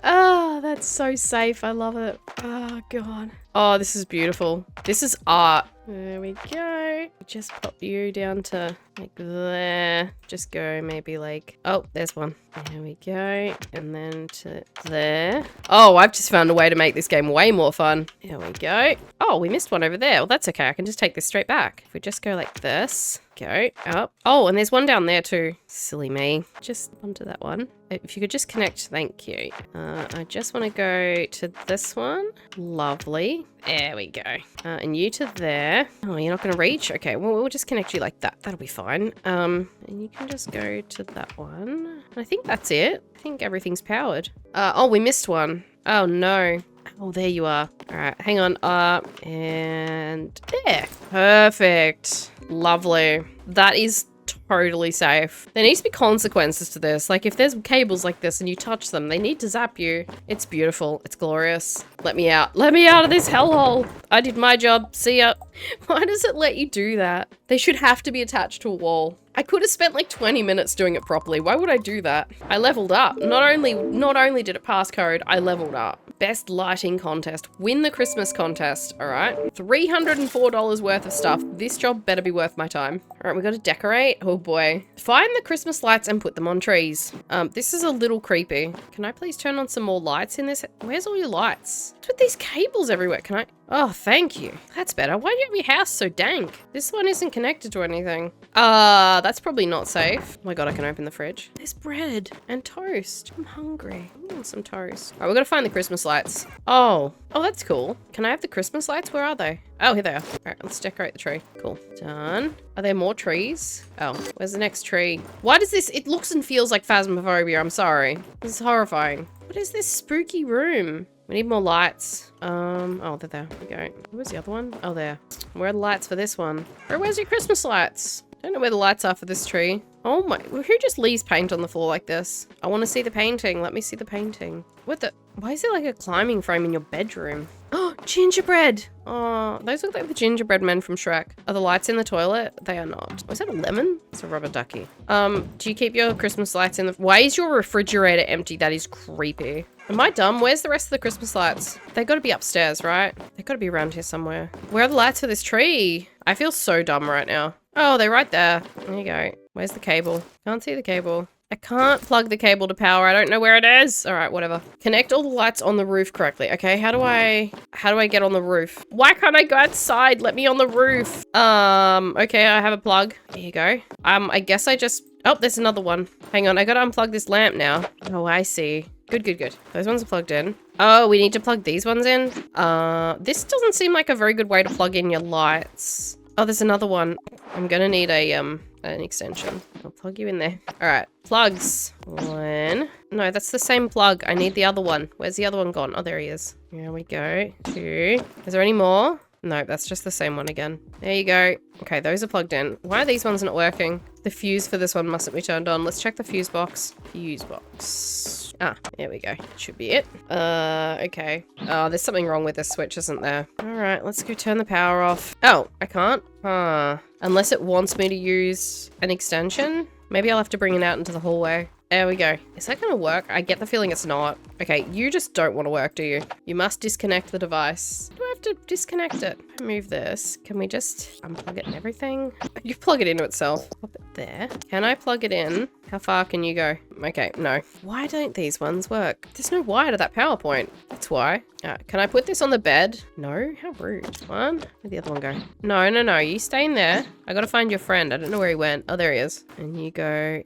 Ah, that's so safe. I love it. Oh God. Oh, this is beautiful. This is art. There we go. Just pop you down to like there. Just go maybe like, oh, there's one. There we go. And then to there. Oh, I've just found a way to make this game way more fun. There we go. Oh, we missed one over there. Well, that's okay. I can just take this straight back. If we just go like this, go up. Oh, and there's one down there too. Silly me. Just onto that one. If you could just connect, thank you. I just want to go to this one. Lovely. There we go. And you to there. Oh, you're not going to reach? Okay, well, we'll just connect you like that. That'll be fine. And you can just go to that one. I think that's it. I think everything's powered. Oh, we missed one. Oh, no. Oh, there you are. All right, hang on. And there. Perfect. Lovely. That is totally safe. There needs to be consequences to this. Like if there's cables like this and you touch them, they need to zap you. It's beautiful. It's glorious. Let me out. Let me out of this hellhole. I did my job. See ya. Why does it let you do that? They should have to be attached to a wall. I could have spent like 20 minutes doing it properly. Why would I do that? I leveled up. Not only did it pass code, I leveled up. Best lighting contest. Win the Christmas contest. All right. $304 worth of stuff. This job better be worth my time. All right, we got to decorate. Oh boy. Find the Christmas lights and put them on trees. This is a little creepy. Can I please turn on some more lights in this? Where's all your lights? What's with these cables everywhere? Can I? Oh, thank you. That's better. Why do you have your house so dank? This one isn't connected to anything. That's probably not safe. Oh my God, I can open the fridge. There's bread and toast. I'm hungry. I want some toast. All right, we've got to find the Christmas lights. Oh, that's cool. Can I have the Christmas lights? Where are they? Oh, here they are. All right, let's decorate the tree. Cool. Done. Are there more trees? Oh, where's the next tree? Why does this, it looks and feels like Phasmophobia. I'm sorry. This is horrifying. What is this spooky room? We need more lights. Oh, they're there. We go. Where's the other one? Oh, there. Where are the lights for this one? Where's your Christmas lights? I don't know where the lights are for this tree. Oh my, who just leaves paint on the floor like this? I want to see the painting. Let me see the painting. What the, why is there like a climbing frame in your bedroom? Oh, gingerbread. Oh, those look like the gingerbread men from Shrek. Are the lights in the toilet? They are not. Was that a lemon? It's a rubber ducky. Do you keep your Christmas lights in the, why is your refrigerator empty? That is creepy. Am I dumb? Where's the rest of the Christmas lights? They gotta be upstairs, right? They gotta be around here somewhere. Where are the lights for this tree? I feel so dumb right now. Oh, they're right there. There you go. Where's the cable? Can't see the cable. I can't plug the cable to power. I don't know where it is. All right, whatever. Connect all the lights on the roof correctly. Okay, how do I get on the roof? Why can't I go outside? Let me on the roof. Okay, I have a plug. There you go. I guess I just, oh, there's another one. Hang on, I gotta unplug this lamp now. Oh, I see. Good, good, good. Those ones are plugged in. Oh, we need to plug these ones in. This doesn't seem like a very good way to plug in your lights. Oh, there's another one. I'm gonna need an extension. I'll plug you in there. All right, plugs. One. No, that's the same plug. I need the other one. Where's the other one gone? Oh, there he is. Here we go. 2. Is there any more? No, that's just the same one again. There you go. Okay, those are plugged in. Why are these ones not working? The fuse for this one mustn't be turned on. Let's check the fuse box. Fuse box. Ah, there we go. Should be it. Okay. Oh, there's something wrong with this switch, isn't there? All right, let's go turn the power off. Oh, I can't? Unless it wants me to use an extension. Maybe I'll have to bring it out into the hallway. There we go. Is that gonna work? I get the feeling it's not. Okay, you just don't want to work, do you? You must disconnect the device. Do I have to disconnect it? Move this. Can we just unplug it and everything? You plug it into itself. Pop it there. Can I plug it in? How far can you go? Okay, no. Why don't these ones work? There's no wire to that PowerPoint. That's why. Can I put this on the bed? No? How rude. One. Where'd the other one go? No, no, no. You stay in there. I gotta find your friend. I don't know where he went. Oh, there he is. And you go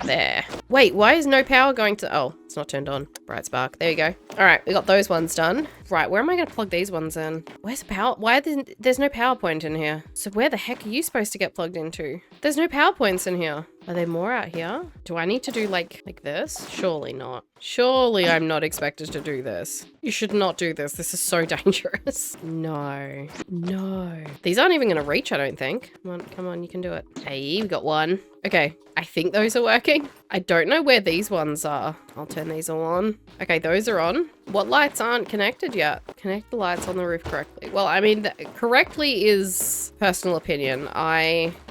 there. Wait, why is no power going to... Oh, it's not turned on. Bright spark. There you go. All right, we got those ones done. Right, where am I gonna plug these ones in? Where's the power? Why there's no PowerPoint in here? So where the heck are you supposed to get plugged into? There's no PowerPoints in here. Are there more out here? Do I need to do like this? Surely not. Surely I'm not expected to do this. You should not do this. This is so dangerous. No. No. These aren't even going to reach, I don't think. Come on, you can do it. Hey, we got one. Okay, I think those are working. I don't know where these ones are. I'll turn these all on. Okay, those are on. What lights aren't connected yet? Connect the lights on the roof correctly. Well, I mean, correctly is personal opinion.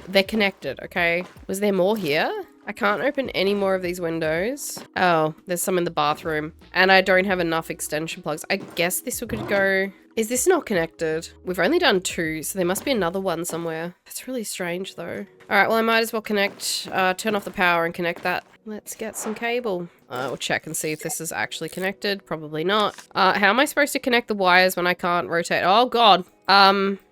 They're connected, okay? Was there more here? I can't open any more of these windows. Oh, there's some in the bathroom. And I don't have enough extension plugs. I guess this could go... Is this not connected? We've only done 2, so there must be another one somewhere. That's really strange though. All right, well, I might as well connect, turn off the power and connect that. Let's get some cable. We'll check and see if this is actually connected. Probably not. How am I supposed to connect the wires when I can't rotate? Oh God.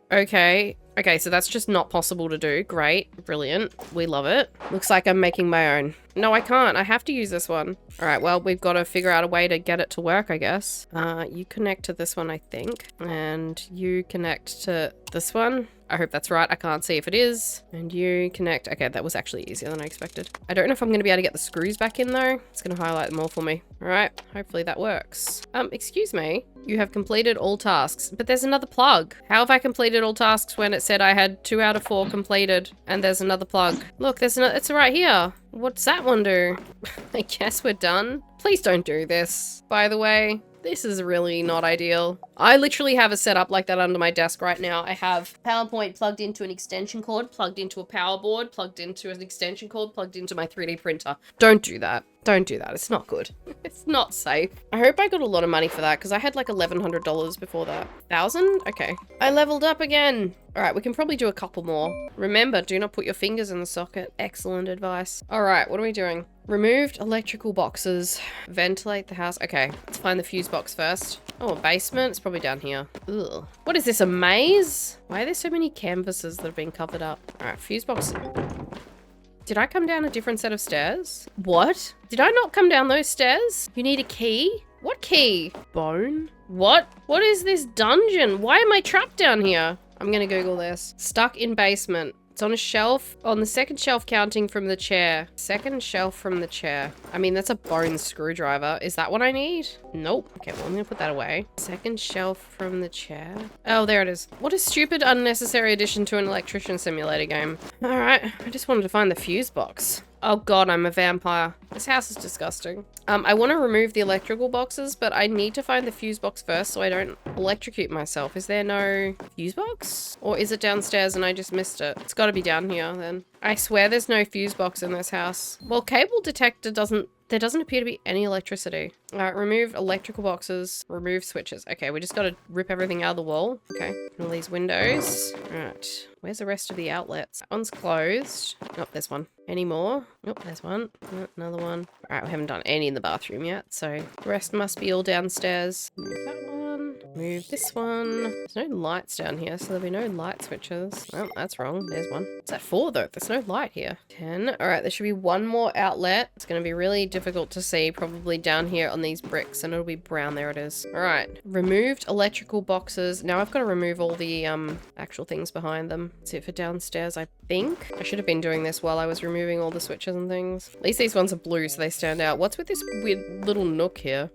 Okay. Okay, so that's just not possible to do. Great. Brilliant. We love it. Looks like I'm making my own. No, I can't. I have to use this one. All right, well, we've got to figure out a way to get it to work, I guess. You connect to this one, I think. And you connect to this one. I hope that's right. I can't see if it is. And you connect. Okay, that was actually easier than I expected. I don't know if I'm going to be able to get the screws back in though. It's going to highlight them all for me. All right, hopefully that works. Excuse me. You have completed all tasks, but there's another plug. How have I completed all tasks when it said I had 2 out of 4 completed and there's another plug? Look, there's another, it's right here. What's that one do? I guess we're done. Please don't do this, by the way. This is really not ideal. I literally have a setup like that under my desk right now. I have PowerPoint plugged into an extension cord, plugged into a power board, plugged into an extension cord, plugged into my 3D printer. Don't do that. Don't do that. It's not good. It's not safe. I hope I got a lot of money for that because I had like $1,100 before that. 1,000? Okay. I leveled up again. All right, we can probably do a couple more. Remember, do not put your fingers in the socket. Excellent advice. All right, what are we doing? Removed electrical boxes. Ventilate the house. Okay, let's find the fuse box first. Oh, a basement. It's probably down here. Ugh. What is this, a maze? Why are there so many canvases that have been covered up? All right, fuse box. Did I come down a different set of stairs? What? Did I not come down those stairs? You need a key? What key? Bone? What? What is this dungeon? Why am I trapped down here? I'm gonna Google this. Stuck in basement. It's on a shelf, on the second shelf counting from the chair. Second shelf from the chair. I mean, that's a bone screwdriver. Is that what I need? Nope. Okay, well, I'm gonna put that away. Second shelf from the chair. Oh, there it is. What a stupid, unnecessary addition to an Electrician Simulator game. All right, I just wanted to find the fuse box. Oh God, I'm a vampire. This house is disgusting. I want to remove the electrical boxes, but I need to find the fuse box first so I don't electrocute myself. Is there no fuse box? Or is it downstairs and I just missed it? It's got to be down here then. I swear there's no fuse box in this house. Well, cable detector there doesn't appear to be any electricity. All right, remove electrical boxes, remove switches. Okay, we just got to rip everything out of the wall. Okay, all these windows. All right, where's the rest of the outlets? That one's closed. Nope, there's one. Any more? Nope, there's one. Oh, another one. All right, we haven't done any in the bathroom yet, so the rest must be all downstairs. Move that one. Move this one. There's no lights down here, so there'll be no light switches. Oh, that's wrong. There's one. What's that for, though? There's no light here. 10. All right, there should be one more outlet. It's going to be really difficult to see, probably down here on these bricks, and it'll be brown. There it is. All right. Removed electrical boxes. Now I've got to remove all the actual things behind them. That's it for downstairs, I think. I should have been doing this while I was removing all the switches and things. At least these ones are blue, so they stand out. What's with this weird little nook here?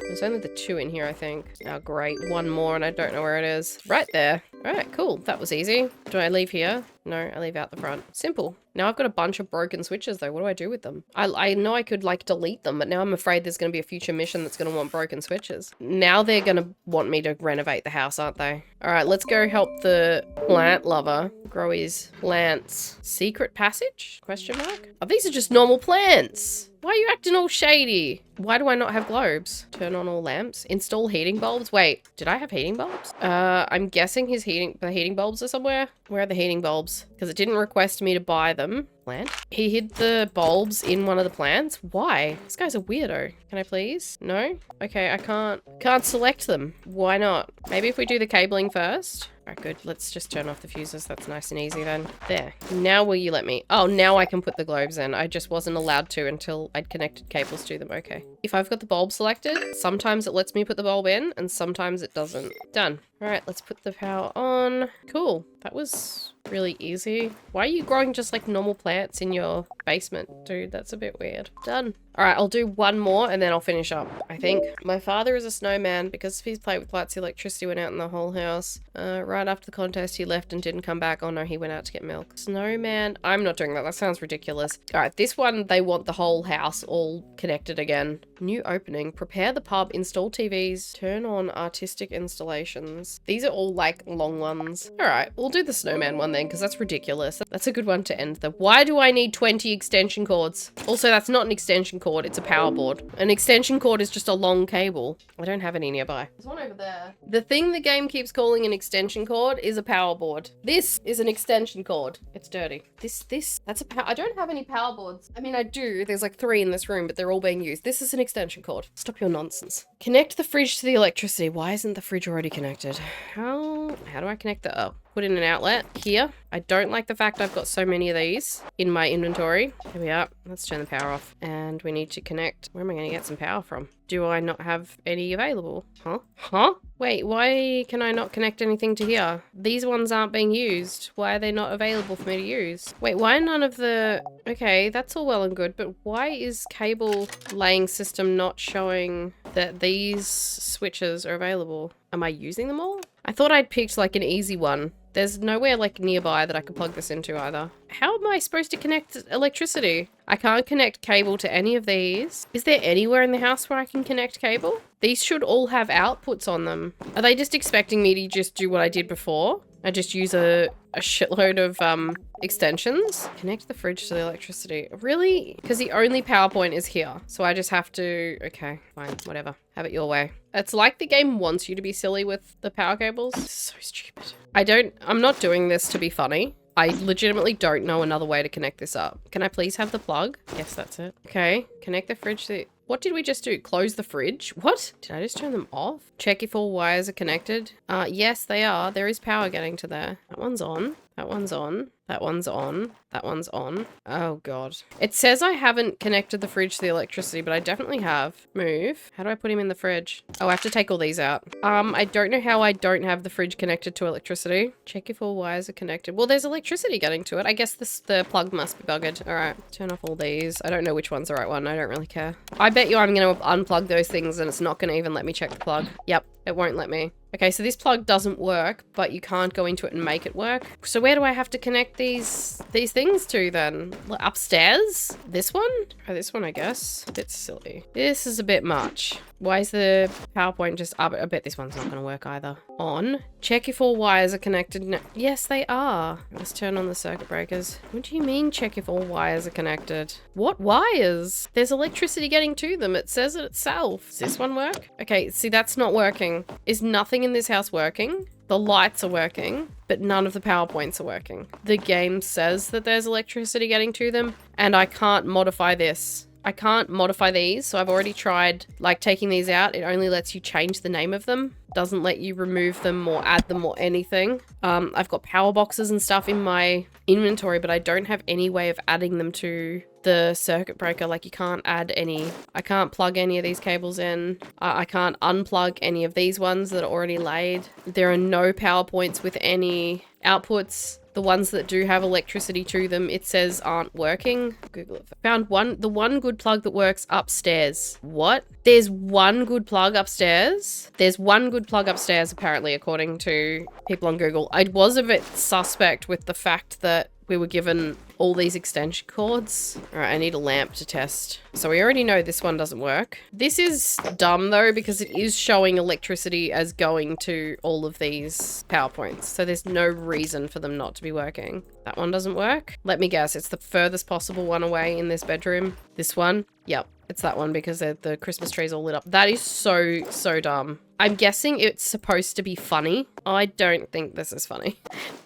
There's only the 2 in here, I think. Oh, great. One more, and I don't know where it is. Right there. All right, cool. That was easy. Do I leave here? No, I leave out the front. Simple. Now I've got a bunch of broken switches though. What do I do with them? I know I could like delete them, but now I'm afraid there's going to be a future mission that's going to want broken switches. Now they're going to want me to renovate the house, aren't they? All right, let's go help the plant lover grow his plants. Secret passage? Question mark? Oh, these are just normal plants. Why are you acting all shady? Why do I not have globes? Turn on all lamps. Install heating bulbs. Wait, did I have heating bulbs? I'm guessing the heating bulbs are somewhere. Where are the heating bulbs? Because it didn't request me to buy them. Plant. He hid the bulbs in one of the plants. Why? This guy's a weirdo. Can I please? No? Okay, I can't select them. Why not? Maybe if we do the cabling first. Alright, good. Let's just turn off the fuses. That's nice and easy then. There. Now will you let me? Oh, now I can put the globes in. I just wasn't allowed to until I'd connected cables to them. Okay. If I've got the bulb selected, sometimes it lets me put the bulb in and sometimes it doesn't. Done. Alright, let's put the power on. Cool. That was really easy. Why are you growing just like normal plants in your basement? Dude, that's a bit weird. Done. Alright, I'll do one more and then I'll finish up, I think. My father is a snowman. Because of his plate with lights, the electricity went out in the whole house. Right after the contest, he left and didn't come back. Oh no, he went out to get milk. Snowman. I'm not doing that. That sounds ridiculous. Alright, this one, they want the whole house all connected again. New opening. Prepare the pub. Install TVs. Turn on artistic installations. These are all like long ones. Alright, we'll do the snowman one then because that's ridiculous. That's a good one to end though. Why do I need 20 extension cords? Also, that's not an extension cord, it's a power board. An extension cord is just a long cable. I don't have any nearby. There's one over there. The thing the game keeps calling an extension cord is a power board. This is an extension cord. It's dirty. That's a power. I don't have any power boards. I mean, I do. There's like 3 in this room, but they're all being used. This is an extension cord. Stop your nonsense. Connect the fridge to the electricity. Why isn't the fridge already connected? How do I connect the, oh. Put in an outlet here. I don't like the fact I've got so many of these in my inventory. Here we are. Let's turn the power off. And we need to connect. Where am I going to get some power from? Do I not have any available? Huh? Wait, why can I not connect anything to here? These ones aren't being used. Why are they not available for me to use? Wait, why none of the... Okay, that's all well and good, but why is cable laying system not showing that these switches are available? Am I using them all? I thought I'd picked like an easy one. There's nowhere like nearby that I could plug this into either. How am I supposed to connect electricity? I can't connect cable to any of these. Is there anywhere in the house where I can connect cable? These should all have outputs on them. Are they just expecting me to just do what I did before? I just use a shitload of extensions. Connect the fridge to the electricity. Really? Because the only PowerPoint is here. So I just have to... Okay, fine, whatever. Have it your way. It's like the game wants you to be silly with the power cables. This is so stupid. I'm not doing this to be funny. I legitimately don't know another way to connect this up. Can I please have the plug? Yes, that's it. Okay, connect the fridge to... What did we just do? Close the fridge? What? Did I just turn them off? Check if all wires are connected. Yes, they are. There is power getting to there. That one's on. That one's on. That one's on. That one's on. Oh, God. It says I haven't connected the fridge to the electricity, but I definitely have. Move. How do I put him in the fridge? Oh, I have to take all these out. I don't know how I don't have the fridge connected to electricity. Check if all wires are connected. Well, there's electricity getting to it. I guess the plug must be buggered. All right. Turn off all these. I don't know which one's the right one. I don't really care. I bet you I'm going to unplug those things and it's not going to even let me check the plug. Yep. It won't let me. Okay, so this plug doesn't work, but you can't go into it and make it work. So where do I have to connect these things to then? Upstairs? This one? Oh, this one, I guess. A bit silly. This is a bit much. Why is the PowerPoint just up? I bet this one's not going to work either. On. Check if all wires are connected. No. Yes, they are. Let's turn on the circuit breakers. What do you mean check if all wires are connected? What wires? There's electricity getting to them. It says it itself. Does this one work? Okay, see, that's not working. Is nothing in this house working? The lights are working, but none of the PowerPoints are working. The game says that there's electricity getting to them, and I can't modify this. I can't modify these, so I've already tried like taking these out. It only lets you change the name of them. Doesn't let you remove them or add them or anything. I've got power boxes and stuff in my inventory, but I don't have any way of adding them to the circuit breaker. Like you can't add any, I can't plug any of these cables in. I can't unplug any of these ones that are already laid. There are no PowerPoints with any outputs, the ones that do have electricity to them, it says aren't working. Google it. Found the one good plug that works upstairs. What? There's one good plug upstairs? There's one good plug upstairs, apparently, according to people on Google. I was a bit suspect with the fact that we were given all these extension cords. All right, I need a lamp to test. So we already know this one doesn't work. This is dumb though, because it is showing electricity as going to all of these power points. So there's no reason for them not to be working. That one doesn't work. Let me guess, it's the furthest possible one away in this bedroom. This one? Yep, it's that one because the Christmas tree's all lit up. That is so, so dumb. I'm guessing it's supposed to be funny. I don't think this is funny.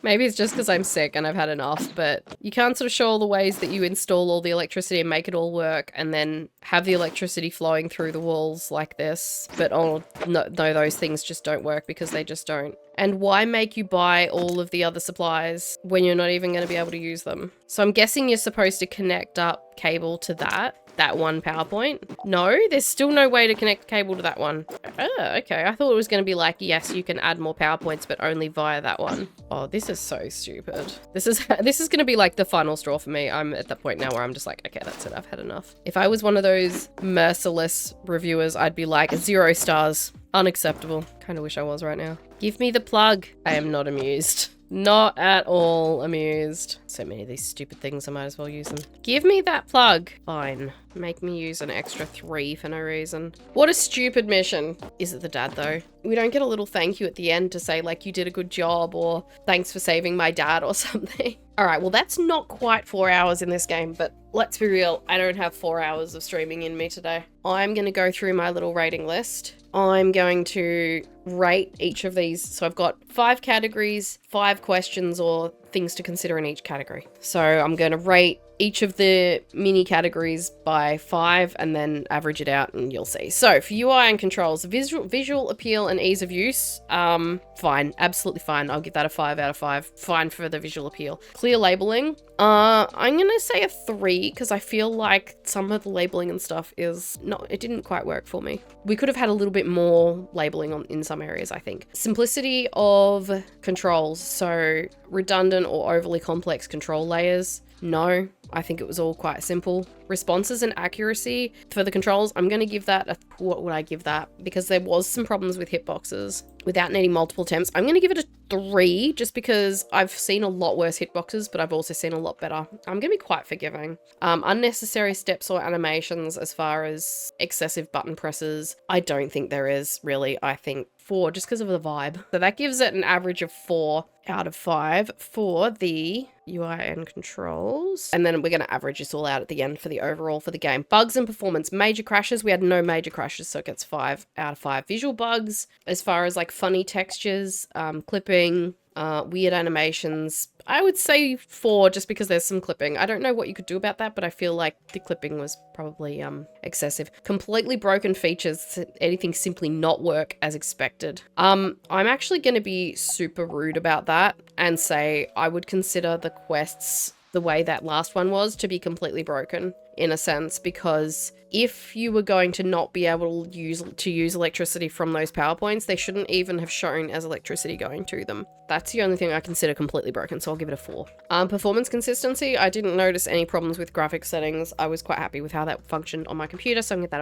Maybe it's just because I'm sick and I've had enough, but you can't sort of show all the ways that you install all the electricity and make it all work and then have the electricity flowing through the walls like this. But oh, no, those things just don't work because they just don't. And why make you buy all of the other supplies when you're not even going to be able to use them? So I'm guessing you're supposed to connect up cable to that one PowerPoint. No, there's still no way to connect cable to that one. Oh, okay. I thought it was going to be like, yes, you can add more PowerPoints, but only via that one. Oh, this is so stupid. This is going to be like the final straw for me. I'm at that point now where I'm just like, okay, that's it. I've had enough. If I was one of those merciless reviewers, I'd be like 0 stars. Unacceptable. Kind of wish I was right now. Give me the plug. I am not amused. Not at all amused. So many of these stupid things, I might as well use them. Give me that plug. Fine. Make me use an extra 3 for no reason. What a stupid mission. Is it the dad though? We don't get a little thank you at the end to say like you did a good job or thanks for saving my dad or something. All right, well that's not quite 4 hours in this game, but let's be real. I don't have 4 hours of streaming in me today. I'm going to go through my little rating list. I'm going to rate each of these. So I've got 5 categories, 5 questions or things to consider in each category. So I'm going to rate each of the mini categories by 5 and then average it out and you'll see. So for UI and controls, visual appeal and ease of use, fine, absolutely fine. I'll give that a 5 out of 5. Fine for the visual appeal. Clear labeling, I'm gonna say a 3 because I feel like some of the labeling and stuff it didn't quite work for me. We could have had a little bit more labeling in some areas, I think. Simplicity of controls, so redundant or overly complex control layers. No, I think it was all quite simple. Responses and accuracy for the controls, I'm going to give that what would I give that? Because there was some problems with hitboxes without needing multiple attempts. I'm going to give it a 3 just because I've seen a lot worse hitboxes, but I've also seen a lot better. I'm going to be quite forgiving. Unnecessary steps or animations as far as excessive button presses, I don't think there is really. I think 4 just because of the vibe. So that gives it an average of 4 out of 5 for the UI and controls. And then we're going to average this all out at the end for the overall for the game. Bugs and performance. Major crashes. We had no major crashes, so it gets 5 out of 5. Visual bugs, as far as like funny textures, clipping, weird animations, I would say 4 just because there's some clipping. I don't know what you could do about that, but I feel like the clipping was probably excessive. Completely broken features. Anything simply not work as expected. I'm actually going to be super rude about that and say I would consider the quests the way that last one was to be completely broken in a sense, because if you were going to not be able to use electricity from those PowerPoints, they shouldn't even have shown as electricity going to them. That's the only thing I consider completely broken, so I'll give it a 4. Performance consistency, I didn't notice any problems with graphics settings. I was quite happy with how that functioned on my computer, so I'm gonna give that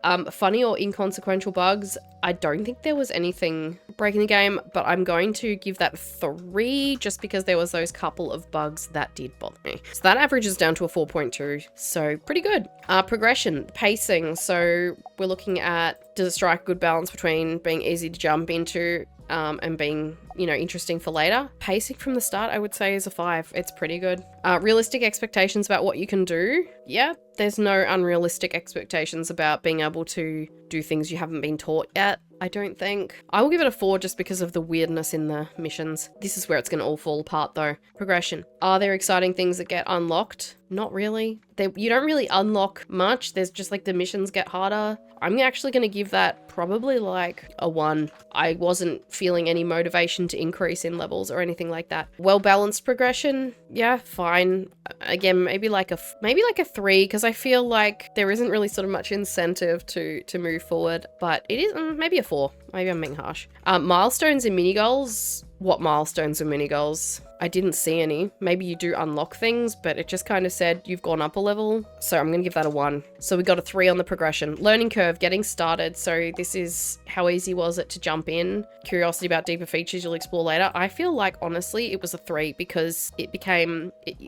a 5. Funny or inconsequential bugs, I don't think there was anything breaking the game, but I'm going to give that 3 just because there was those couple of bugs that did bother me. So that averages down to a 4.2, so pretty good. Progression, pacing, so we're looking at, does it strike a good balance between being easy to jump into and being, you know, interesting for later? Pacing from the start, I would say, is a 5. It's pretty good. Realistic expectations about what you can do. Yeah, there's no unrealistic expectations about being able to do things you haven't been taught yet, I don't think. I will give it a 4 just because of the weirdness in the missions. This is where it's going to all fall apart though. Progression. Are there exciting things that get unlocked? Not really. You don't really unlock much. There's just like the missions get harder. I'm actually going to give that probably like a 1. I wasn't feeling any motivation to increase in levels or anything like that. Well-balanced progression. Yeah, fine. Again, maybe like a 3 because I feel like there isn't really sort of much incentive to move forward, but it is maybe a 4. Maybe I'm being harsh. Milestones and mini goals. What milestones and mini goals? I didn't see any. Maybe you do unlock things, but it just kind of said you've gone up a level. So I'm going to give that a 1. So we got a 3 on the progression. Learning curve, getting started. So this is how easy was it to jump in? Curiosity about deeper features you'll explore later. I feel like, honestly, it was a 3 because it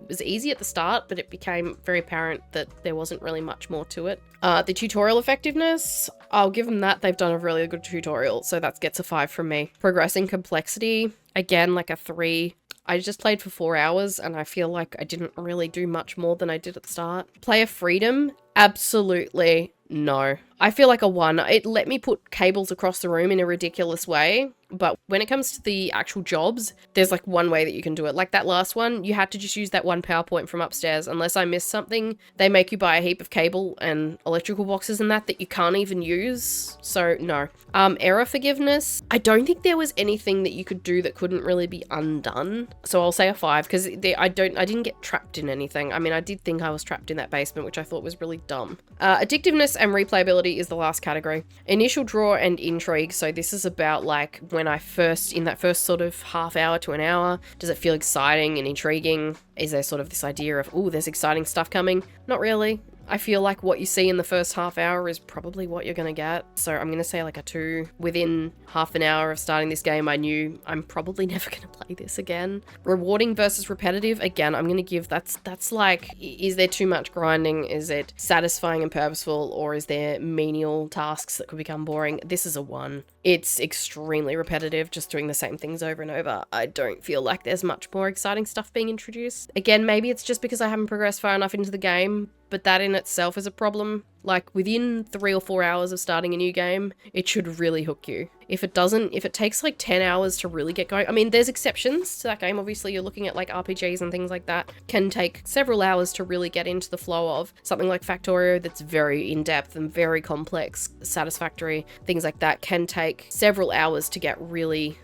was easy at the start, but it became very apparent that there wasn't really much more to it. The tutorial effectiveness, I'll give them that. They've done a really good tutorial. So that gets a 5 from me. Progressing complexity, again, like a 3. I just played for 4 hours and I feel like I didn't really do much more than I did at the start. Player freedom, absolutely no. I feel like a 1. It let me put cables across the room in a ridiculous way. But when it comes to the actual jobs, there's like one way that you can do it. Like that last one, you had to just use that one PowerPoint from upstairs. Unless I missed something, they make you buy a heap of cable and electrical boxes and that you can't even use. So no. Error forgiveness. I don't think there was anything that you could do that couldn't really be undone. So I'll say a 5 because I didn't get trapped in anything. I mean, I did think I was trapped in that basement, which I thought was really dumb. Addictiveness and replayability is the last category. Initial draw and intrigue. So this is about like when in that first sort of half hour to an hour, does it feel exciting and intriguing? Is there sort of this idea of, oh, there's exciting stuff coming? Not really. I feel like what you see in the first half hour is probably what you're going to get. So I'm going to say like a 2. Within half an hour of starting this game, I knew I'm probably never going to play this again. Rewarding versus repetitive. Again, I'm going to give that's like, is there too much grinding? Is it satisfying and purposeful? Or is there menial tasks that could become boring? This is a 1. It's extremely repetitive, just doing the same things over and over. I don't feel like there's much more exciting stuff being introduced. Again, maybe it's just because I haven't progressed far enough into the game, but that in itself is a problem. Like within 3 or 4 hours of starting a new game, it should really hook you. If it doesn't, if it takes like 10 hours to really get going, I mean, there's exceptions to that game. Obviously, you're looking at like RPGs and things like that can take several hours to really get into the flow of. Something like Factorio that's very in-depth and very complex, satisfactory, things like that can take several hours to get really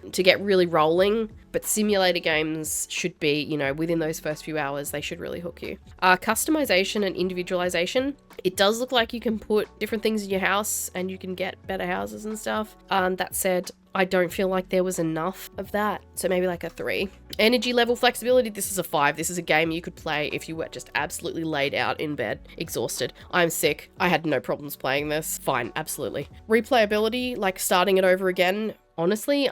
rolling. But simulator games should be, you know, within those first few hours, they should really hook you. Customization and individualization. It does look like you can put different things in your house and you can get better houses and stuff. That said, I don't feel like there was enough of that. So maybe like a 3. Energy level flexibility. This is a 5. This is a game you could play if you were just absolutely laid out in bed, exhausted. I'm sick. I had no problems playing this. Fine, absolutely. Replayability, like starting it over again. Honestly,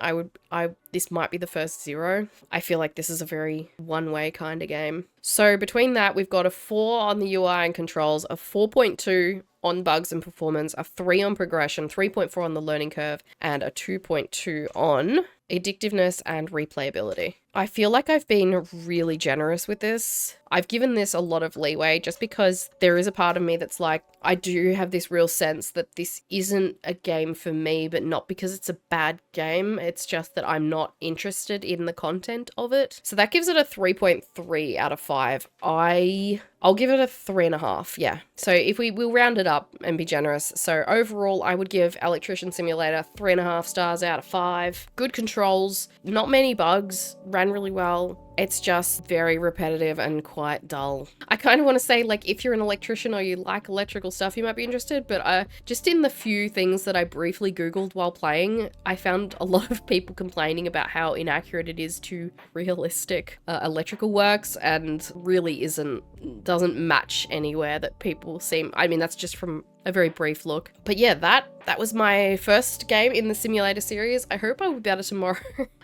this might be the first 0. I feel like this is a very one-way kind of game. So between that, we've got a 4 on the UI and controls, a 4.2 on bugs and performance, a 3 on progression, 3.4 on the learning curve, and a 2.2 on addictiveness and replayability. I feel like I've been really generous with this. I've given this a lot of leeway just because there is a part of me that's like, I do have this real sense that this isn't a game for me, but not because it's a bad game. It's just that I'm not interested in the content of it. So that gives it a 3.3 out of 5. I'll give it a 3.5. Yeah. So if we'll round it up and be generous. So overall, I would give Electrician Simulator 3.5 stars out of 5. Good controls, not many bugs, ran really well. It's just very repetitive and quite dull. I kind of want to say, like, if you're an electrician or you like electrical stuff, you might be interested, but just in the few things that I briefly Googled while playing, I found a lot of people complaining about how inaccurate it is to realistic electrical works and really doesn't match anywhere that people seem. I mean, that's just from a very brief look. But yeah, that was my first game in the simulator series. I hope I'll be better tomorrow.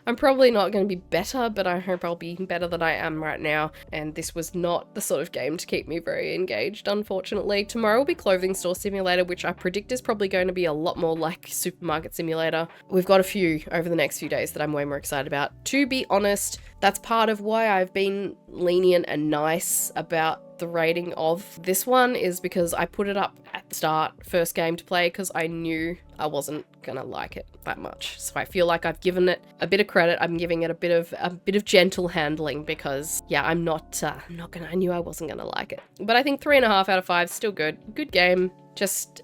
I'm probably not going to be better, but I hope I'll be better than I am right now. And this was not the sort of game to keep me very engaged, unfortunately. Tomorrow will be Clothing Store Simulator, which I predict is probably going to be a lot more like Supermarket Simulator. We've got a few over the next few days that I'm way more excited about. To be honest, that's part of why I've been lenient and nice about the rating of this one, is because I put it up at the start, first game to play, because I knew I wasn't gonna like it that much. So I feel like I've given it a bit of credit. I'm giving it a bit of gentle handling because yeah, I knew I wasn't gonna like it. But I think 3.5 out of 5 still good. Good game. Just,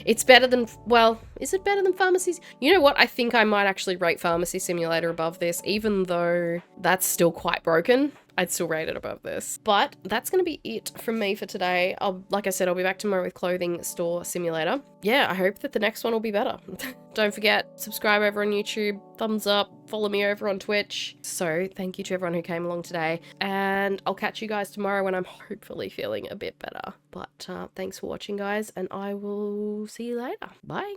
it's better than, well, is it better than Pharmacies? You know what? I think I might actually rate Pharmacy Simulator above this, even though that's still quite broken. I'd still rate it above this. But that's going to be it from me for today. Like I said, I'll be back tomorrow with Clothing Store Simulator. Yeah, I hope that the next one will be better. Don't forget, subscribe over on YouTube, thumbs up, follow me over on Twitch. So thank you to everyone who came along today, and I'll catch you guys tomorrow when I'm hopefully feeling a bit better. But thanks for watching, guys, and I will see you later. Bye.